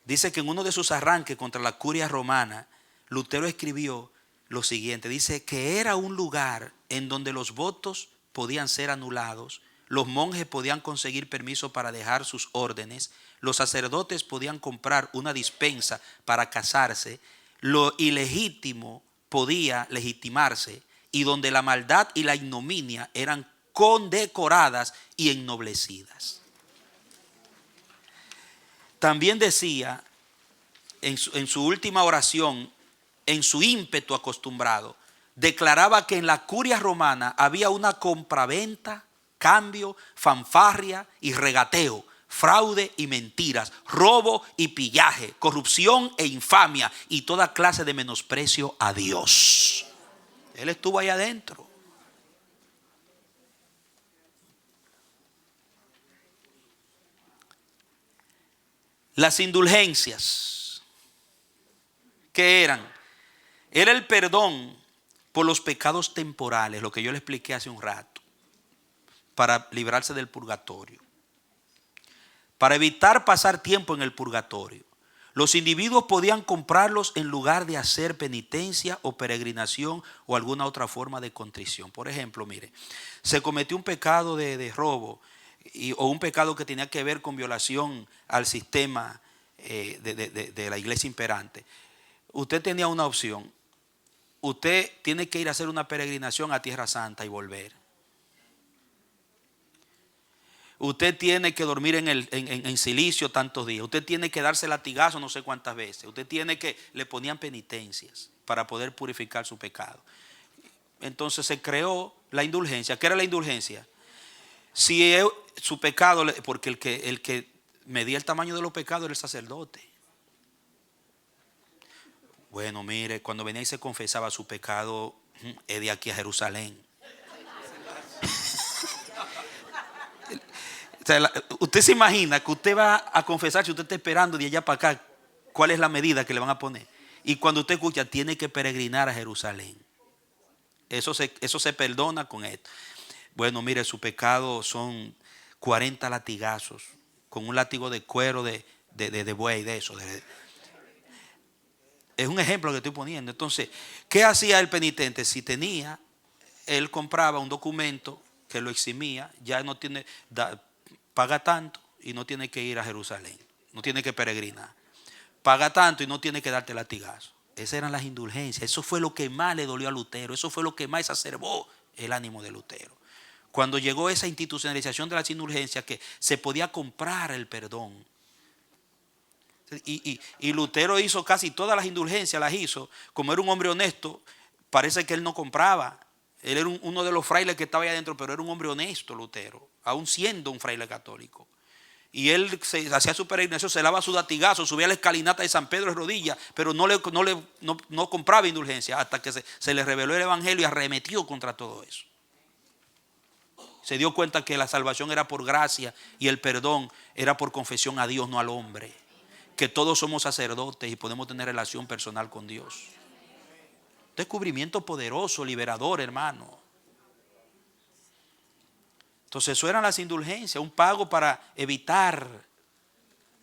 dice que en uno de sus arranques contra la curia romana, Lutero escribió lo siguiente. Dice que era un lugar en donde los votos podían ser anulados, los monjes podían conseguir permiso para dejar sus órdenes, los sacerdotes podían comprar una dispensa para casarse, lo ilegítimo podía legitimarse, y donde la maldad y la ignominia eran condecoradas y ennoblecidas. También decía en su última oración, en su ímpetu acostumbrado, declaraba que en la curia romana había una compraventa, cambio, fanfarria y regateo, fraude y mentiras, robo y pillaje, corrupción e infamia y toda clase de menosprecio a Dios. Él estuvo ahí adentro. Las indulgencias, ¿qué eran? Era el perdón por los pecados temporales, lo que yo le expliqué hace un rato, para librarse del purgatorio, para evitar pasar tiempo en el purgatorio. Los individuos podían comprarlos en lugar de hacer penitencia o peregrinación o alguna otra forma de contrición. Por ejemplo, mire, se cometió un pecado de robo o un pecado que tenía que ver con violación al sistema de la iglesia imperante. Usted tenía una opción. Usted tiene que ir a hacer una peregrinación a Tierra Santa y volver. Usted tiene que dormir en silicio tantos días. Usted tiene que darse latigazo no sé cuántas veces. Usted tiene que, le ponían penitencias para poder purificar su pecado. entonces se creó la indulgencia. ¿Qué era la indulgencia? Si su pecado, porque el que medía el tamaño de los pecados era el sacerdote. Bueno, mire, cuando venía y se confesaba su pecado, es de aquí a Jerusalén. O sea, usted se imagina que usted va a confesar, si usted está esperando de allá para acá, cuál es la medida que le van a poner. Y cuando usted escucha, tiene que peregrinar a Jerusalén. Eso se perdona con esto. Bueno, mire, su pecado son 40 latigazos, con un látigo de cuero de buey, de eso. Es un ejemplo que estoy poniendo. Entonces, ¿qué hacía el penitente? Si tenía, él compraba un documento que lo eximía, ya no tiene, paga tanto y no tiene que ir a Jerusalén, no tiene que peregrinar. Paga tanto y no tiene que darte latigazo. Esas eran las indulgencias. Eso fue lo que más le dolió a Lutero. Eso fue lo que más exacerbó el ánimo de Lutero. Cuando llegó esa institucionalización de las indulgencias, que se podía comprar el perdón. Y Lutero hizo casi todas las indulgencias, las hizo. Como era un hombre honesto, parece que él no compraba. Él era uno de los frailes que estaba ahí adentro, pero era un hombre honesto, Lutero, aún siendo un fraile católico. Y él hacía su peregrinación, se daba su latigazo, subía a la escalinata de San Pedro de rodillas, pero no compraba indulgencia hasta que se le reveló el evangelio y arremetió contra todo eso. Se dio cuenta que la salvación era por gracia y el perdón era por confesión a Dios, no al hombre. Que todos somos sacerdotes y podemos tener relación personal con Dios. Descubrimiento poderoso, liberador, hermano. Entonces eso eran las indulgencias, un pago para evitar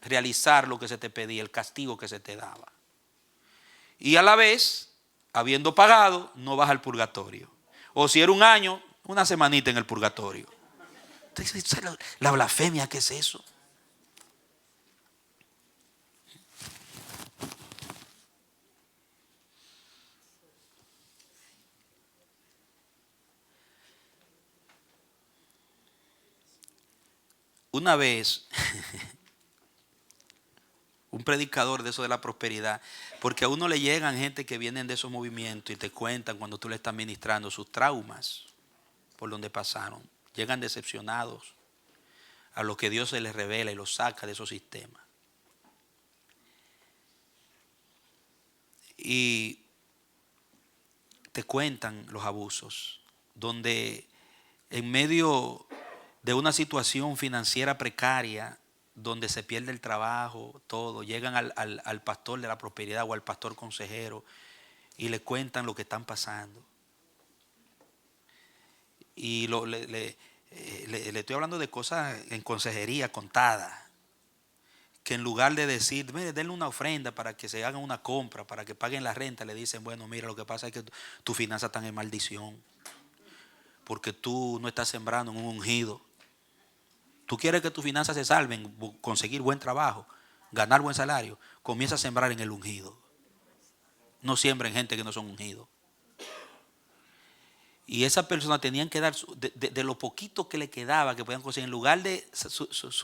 realizar lo que se te pedía, el castigo que se te daba. Y a la vez, habiendo pagado, no vas al purgatorio. O si era un año, una semanita en el purgatorio. Entonces, la blasfemia, ¿qué es eso? Una vez, un predicador de eso de la prosperidad, porque a uno le llegan gente que vienen de esos movimientos y te cuentan cuando tú le estás ministrando sus traumas por donde pasaron. Llegan decepcionados a lo que Dios se les revela y los saca de esos sistemas. Y te cuentan los abusos, donde en medio de una situación financiera precaria, donde se pierde el trabajo, todo, llegan al pastor de la prosperidad o al pastor consejero y le cuentan lo que están pasando. Y le estoy hablando de cosas en consejería contadas, que en lugar de decir, mire, denle una ofrenda para que se hagan una compra, para que paguen la renta, le dicen, bueno, mira, lo que pasa es que tus finanzas están en maldición, porque tú no estás sembrando en un ungido. Tú quieres que tus finanzas se salven, conseguir buen trabajo, ganar buen salario, comienza a sembrar en el ungido. No siembren gente que no son ungidos. Y esas personas tenían que dar de lo poquito que le quedaba, que podían conseguir, en lugar de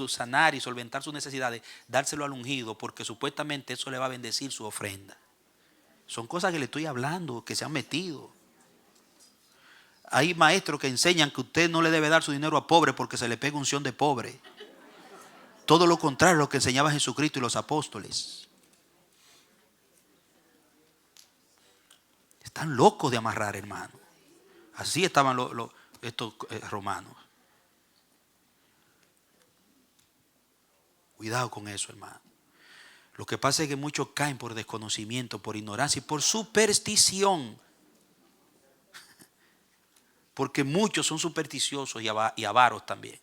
sanar y solventar sus necesidades, dárselo al ungido, porque supuestamente eso le va a bendecir su ofrenda. Son cosas que le estoy hablando, que se han metido. Hay maestros que enseñan que usted no le debe dar su dinero a pobre porque se le pega unción de pobre. Todo lo contrario a lo que enseñaba Jesucristo y los apóstoles. Están locos de amarrar, hermano. Así estaban estos romanos. Cuidado con eso, hermano. Lo que pasa es que muchos caen por desconocimiento, por ignorancia y por superstición. Porque muchos son supersticiosos y avaros también.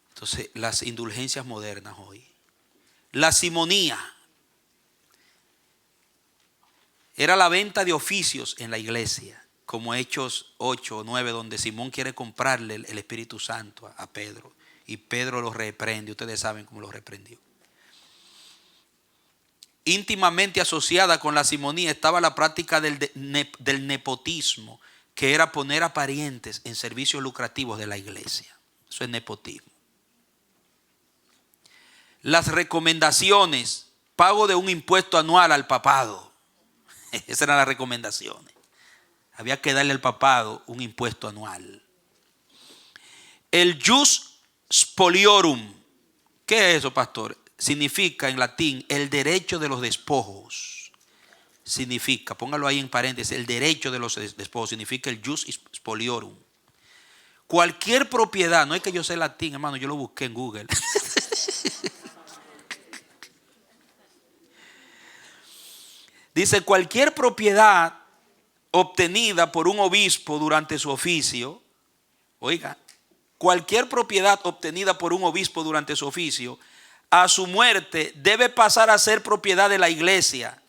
Entonces, las indulgencias modernas hoy. La simonía. Era la venta de oficios en la iglesia, como Hechos 8 o 9, donde Simón quiere comprarle el Espíritu Santo a Pedro. Y Pedro lo reprende. Ustedes saben cómo lo reprendió. Íntimamente asociada con la simonía estaba la práctica del nepotismo, que era poner a parientes en servicios lucrativos de la iglesia. Eso es nepotismo. Las recomendaciones pago de un impuesto anual al papado. Esas eran las recomendaciones. Había que darle al papado un impuesto anual. El jus spoliorum. ¿Qué es eso, pastor? Significa en latín el derecho de los despojos. Significa, póngalo ahí en paréntesis, el derecho de los despojos. Significa el jus spoliorum. Cualquier propiedad, no es que yo sé latín, hermano, yo lo busqué en Google. Dice, cualquier propiedad obtenida por un obispo durante su oficio, oiga, cualquier propiedad obtenida por un obispo durante su oficio, a su muerte debe pasar a ser propiedad de la iglesia,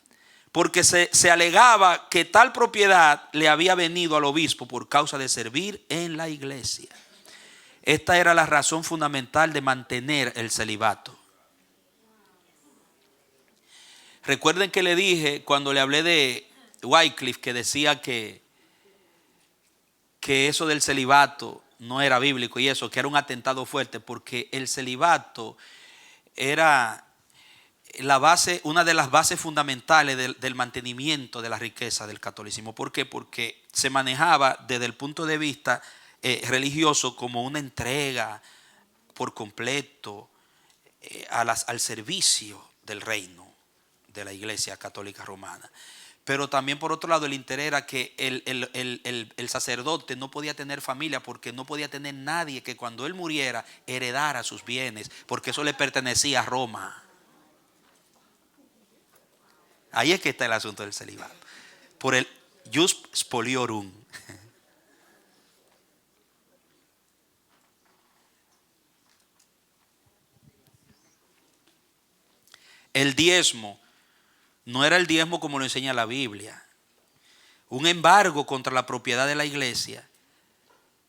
porque se alegaba que tal propiedad le había venido al obispo por causa de servir en la iglesia. Esta era la razón fundamental de mantener el celibato. Recuerden que le dije cuando le hablé de Wycliffe que decía que eso del celibato no era bíblico y eso, que era un atentado fuerte, porque el celibato era la base, una de las bases fundamentales del mantenimiento de la riqueza del catolicismo. ¿Por qué? Porque se manejaba desde el punto de vista religioso como una entrega por completo al servicio del reino de la Iglesia Católica Romana. Pero también por otro lado el interés era que el sacerdote no podía tener familia, porque no podía tener nadie que cuando él muriera heredara sus bienes, porque eso le pertenecía a Roma. Ahí es que está el asunto del celibato, por el jus spoliorum. El diezmo no era el diezmo como lo enseña la Biblia. Un embargo contra la propiedad de la iglesia,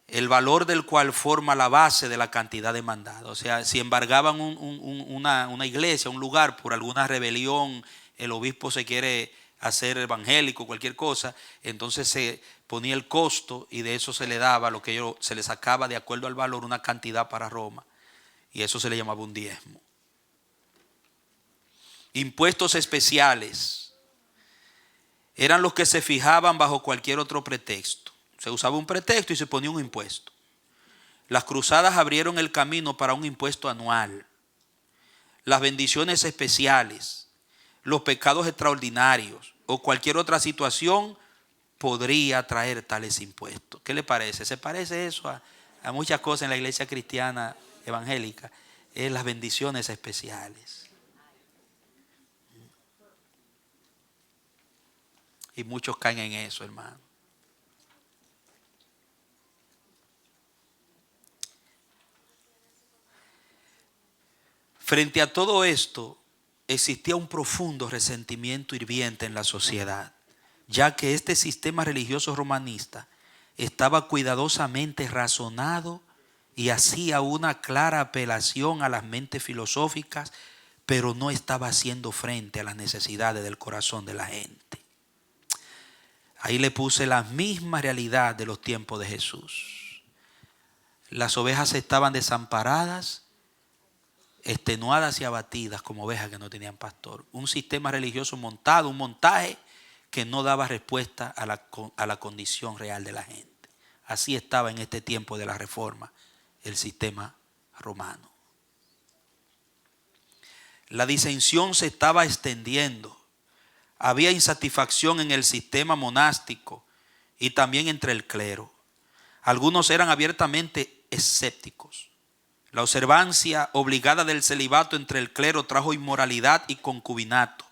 el valor del cual forma la base de la cantidad demandada. O sea, si embargaban una iglesia, un lugar por alguna rebelión, el obispo se quiere hacer evangélico, cualquier cosa, entonces se ponía el costo y de eso se le daba lo que se le sacaba de acuerdo al valor una cantidad para Roma, y eso se le llamaba un diezmo. Impuestos especiales eran los que se fijaban bajo cualquier otro pretexto. Se usaba un pretexto y se ponía un impuesto. Las cruzadas abrieron el camino para un impuesto anual. Las bendiciones especiales, los pecados extraordinarios o cualquier otra situación podría traer tales impuestos. ¿Qué le parece? ¿Se parece eso a muchas cosas en la iglesia cristiana evangélica? Es las bendiciones especiales. Y muchos caen en eso, hermano. Frente a todo esto, existía un profundo resentimiento hirviente en la sociedad, ya que este sistema religioso romanista estaba cuidadosamente razonado y hacía una clara apelación a las mentes filosóficas, pero no estaba haciendo frente a las necesidades del corazón de la gente. Ahí le puse la misma realidad de los tiempos de Jesús. Las ovejas estaban desamparadas, extenuadas y abatidas como ovejas que no tenían pastor. Un sistema religioso montado, un montaje que no daba respuesta a la condición real de la gente. Así estaba en este tiempo de la Reforma el sistema romano. La disensión se estaba extendiendo. Había insatisfacción en el sistema monástico y también entre el clero. Algunos eran abiertamente escépticos. La observancia obligada del celibato entre el clero trajo inmoralidad y concubinato.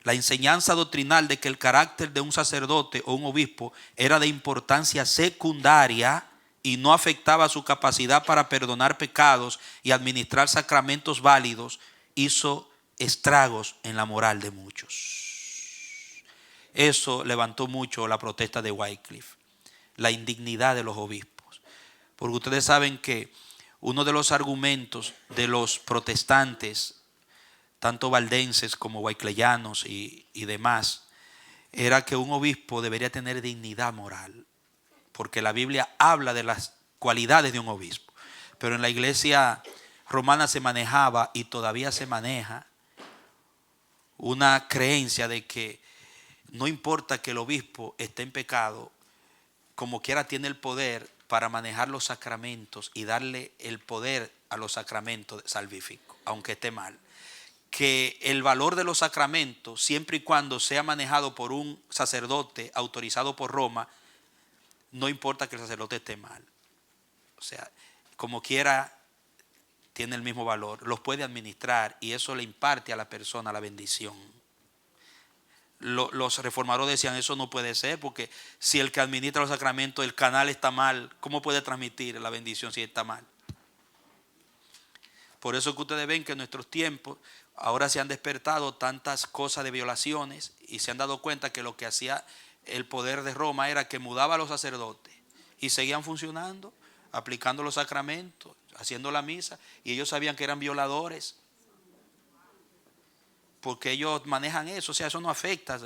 La enseñanza doctrinal de que el carácter de un sacerdote o un obispo era de importancia secundaria y no afectaba su capacidad para perdonar pecados y administrar sacramentos válidos hizo estragos en la moral de muchos. Eso levantó mucho la protesta de Wycliffe, la indignidad de los obispos. Porque ustedes saben que uno de los argumentos de los protestantes, tanto valdenses como wycleyanos y demás, era que un obispo debería tener dignidad moral, porque la Biblia habla de las cualidades de un obispo. Pero en la iglesia romana se manejaba y todavía se maneja una creencia de que no importa que el obispo esté en pecado, como quiera tiene el poder para manejar los sacramentos y darle el poder a los sacramentos salvíficos, aunque esté mal. Que el valor de los sacramentos, siempre y cuando sea manejado por un sacerdote autorizado por Roma, no importa que el sacerdote esté mal. O sea, como quiera tiene el mismo valor, los puede administrar y eso le imparte a la persona la bendición. Los reformadores decían, eso no puede ser, porque si el que administra los sacramentos, el canal está mal, ¿cómo puede transmitir la bendición si está mal? Por eso que ustedes ven que en nuestros tiempos ahora se han despertado tantas cosas de violaciones y se han dado cuenta que lo que hacía el poder de Roma era que mudaba a los sacerdotes y seguían funcionando, aplicando los sacramentos, haciendo la misa, y ellos sabían que eran violadores porque ellos manejan eso, o sea, eso no afecta.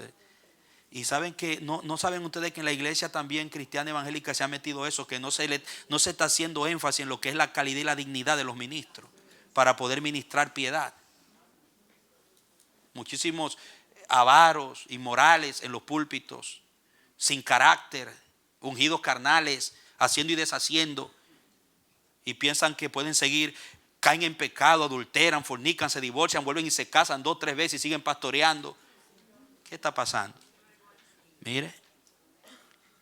Y saben que no saben ustedes que en la iglesia también cristiana evangélica se ha metido eso, que no se está haciendo énfasis en lo que es la calidad y la dignidad de los ministros para poder ministrar piedad. Muchísimos avaros, inmorales en los púlpitos, sin carácter, ungidos carnales, haciendo y deshaciendo, y piensan que pueden seguir, caen en pecado, adulteran, fornican, se divorcian, vuelven y se casan 2 o 3 veces y siguen pastoreando. ¿Qué está pasando? Mire,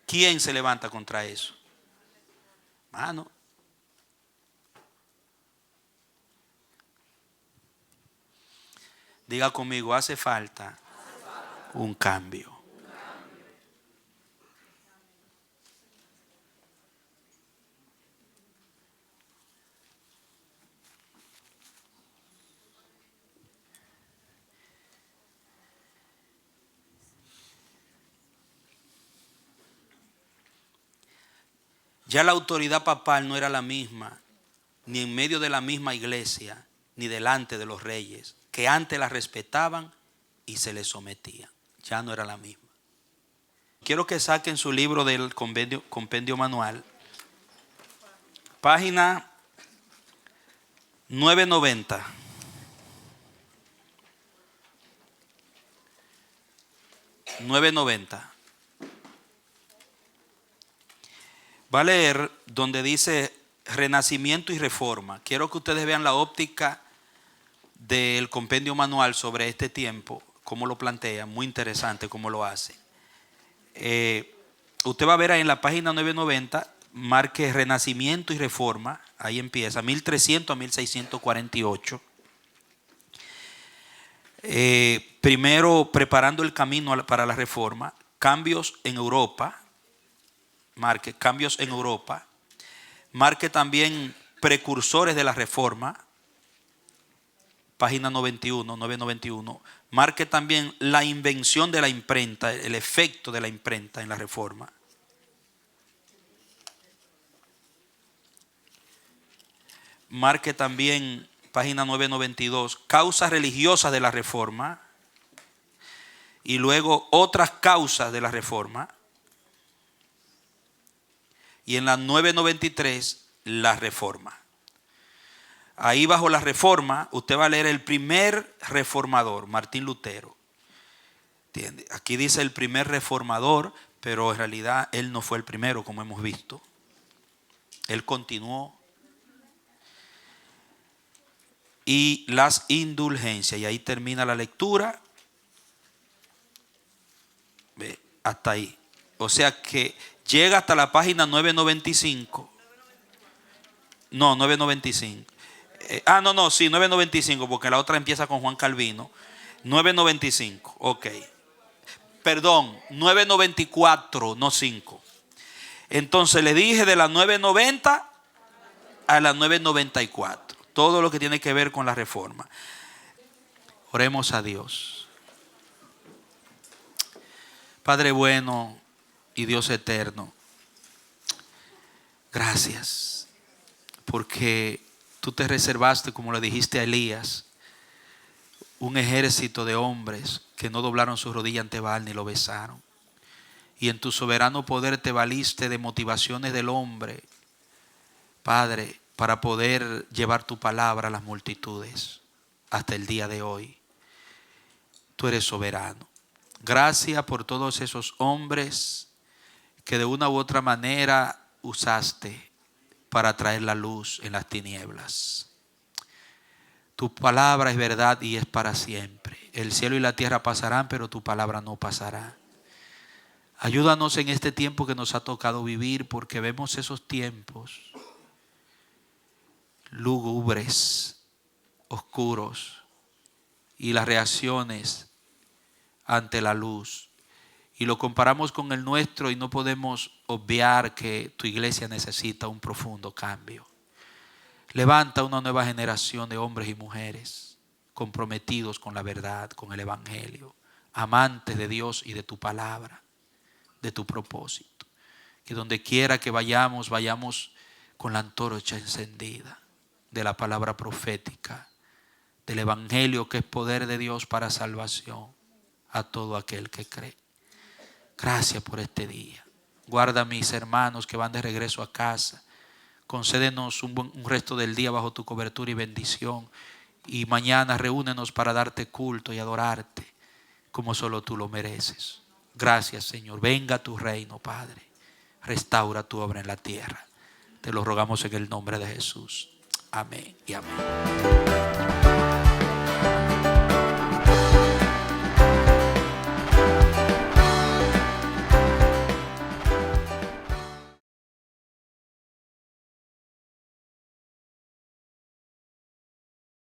¿quién se levanta contra eso? Mano. Diga conmigo, hace falta un cambio. Ya la autoridad papal no era la misma, ni en medio de la misma iglesia, ni delante de los reyes, que antes la respetaban y se les sometían. Ya no era la misma. Quiero que saquen su libro del compendio manual, página 990. Va a leer donde dice renacimiento y reforma. Quiero que ustedes vean la óptica del compendio manual sobre este tiempo, cómo lo plantea, muy interesante cómo lo hace. Usted va a ver ahí en la página 990, marque renacimiento y reforma, ahí empieza, 1300 a 1648. Primero, preparando el camino para la reforma, cambios en Europa, marque cambios en Europa, marque también precursores de la reforma, página 991, marque también la invención de la imprenta, el efecto de la imprenta en la reforma. Marque también, página 992, causas religiosas de la reforma y luego otras causas de la reforma. Y en la 993, la reforma. Ahí bajo la reforma, usted va a leer el primer reformador, Martín Lutero. ¿Entiende? Aquí dice el primer reformador, pero en realidad él no fue el primero, como hemos visto. Él continuó. Y las indulgencias. Y ahí termina la lectura. Ve, hasta ahí. O sea que llega hasta la página 995. No, 995. Sí, 995, porque la otra empieza con Juan Calvino. 995, ok. Perdón, 994, no 5. Entonces le dije de las 990 a las 994. Todo lo que tiene que ver con la reforma. Oremos a Dios. Padre bueno y Dios eterno, gracias porque tú te reservaste, como le dijiste a Elías, un ejército de hombres que no doblaron su rodilla ante Baal ni lo besaron. Y en tu soberano poder te valiste de motivaciones del hombre, Padre, para poder llevar tu palabra a las multitudes hasta el día de hoy. Tú eres soberano. Gracias por todos esos hombres que de una u otra manera usaste para traer la luz en las tinieblas. Tu palabra es verdad y es para siempre. El cielo y la tierra pasarán, pero tu palabra no pasará. Ayúdanos en este tiempo que nos ha tocado vivir, porque vemos esos tiempos lúgubres, oscuros, y las reacciones ante la luz. Y lo comparamos con el nuestro y no podemos obviar que tu iglesia necesita un profundo cambio. Levanta una nueva generación de hombres y mujeres comprometidos con la verdad, con el evangelio, amantes de Dios y de tu palabra, de tu propósito. Que donde quiera que vayamos, vayamos con la antorcha encendida de la palabra profética, del evangelio que es poder de Dios para salvación a todo aquel que cree. Gracias por este día. Guarda a mis hermanos que van de regreso a casa. Concédenos un resto del día bajo tu cobertura y bendición. Y mañana reúnenos para darte culto y adorarte como solo tú lo mereces. Gracias, Señor. Venga tu reino, Padre. Restaura tu obra en la tierra. Te lo rogamos en el nombre de Jesús. Amén y amén.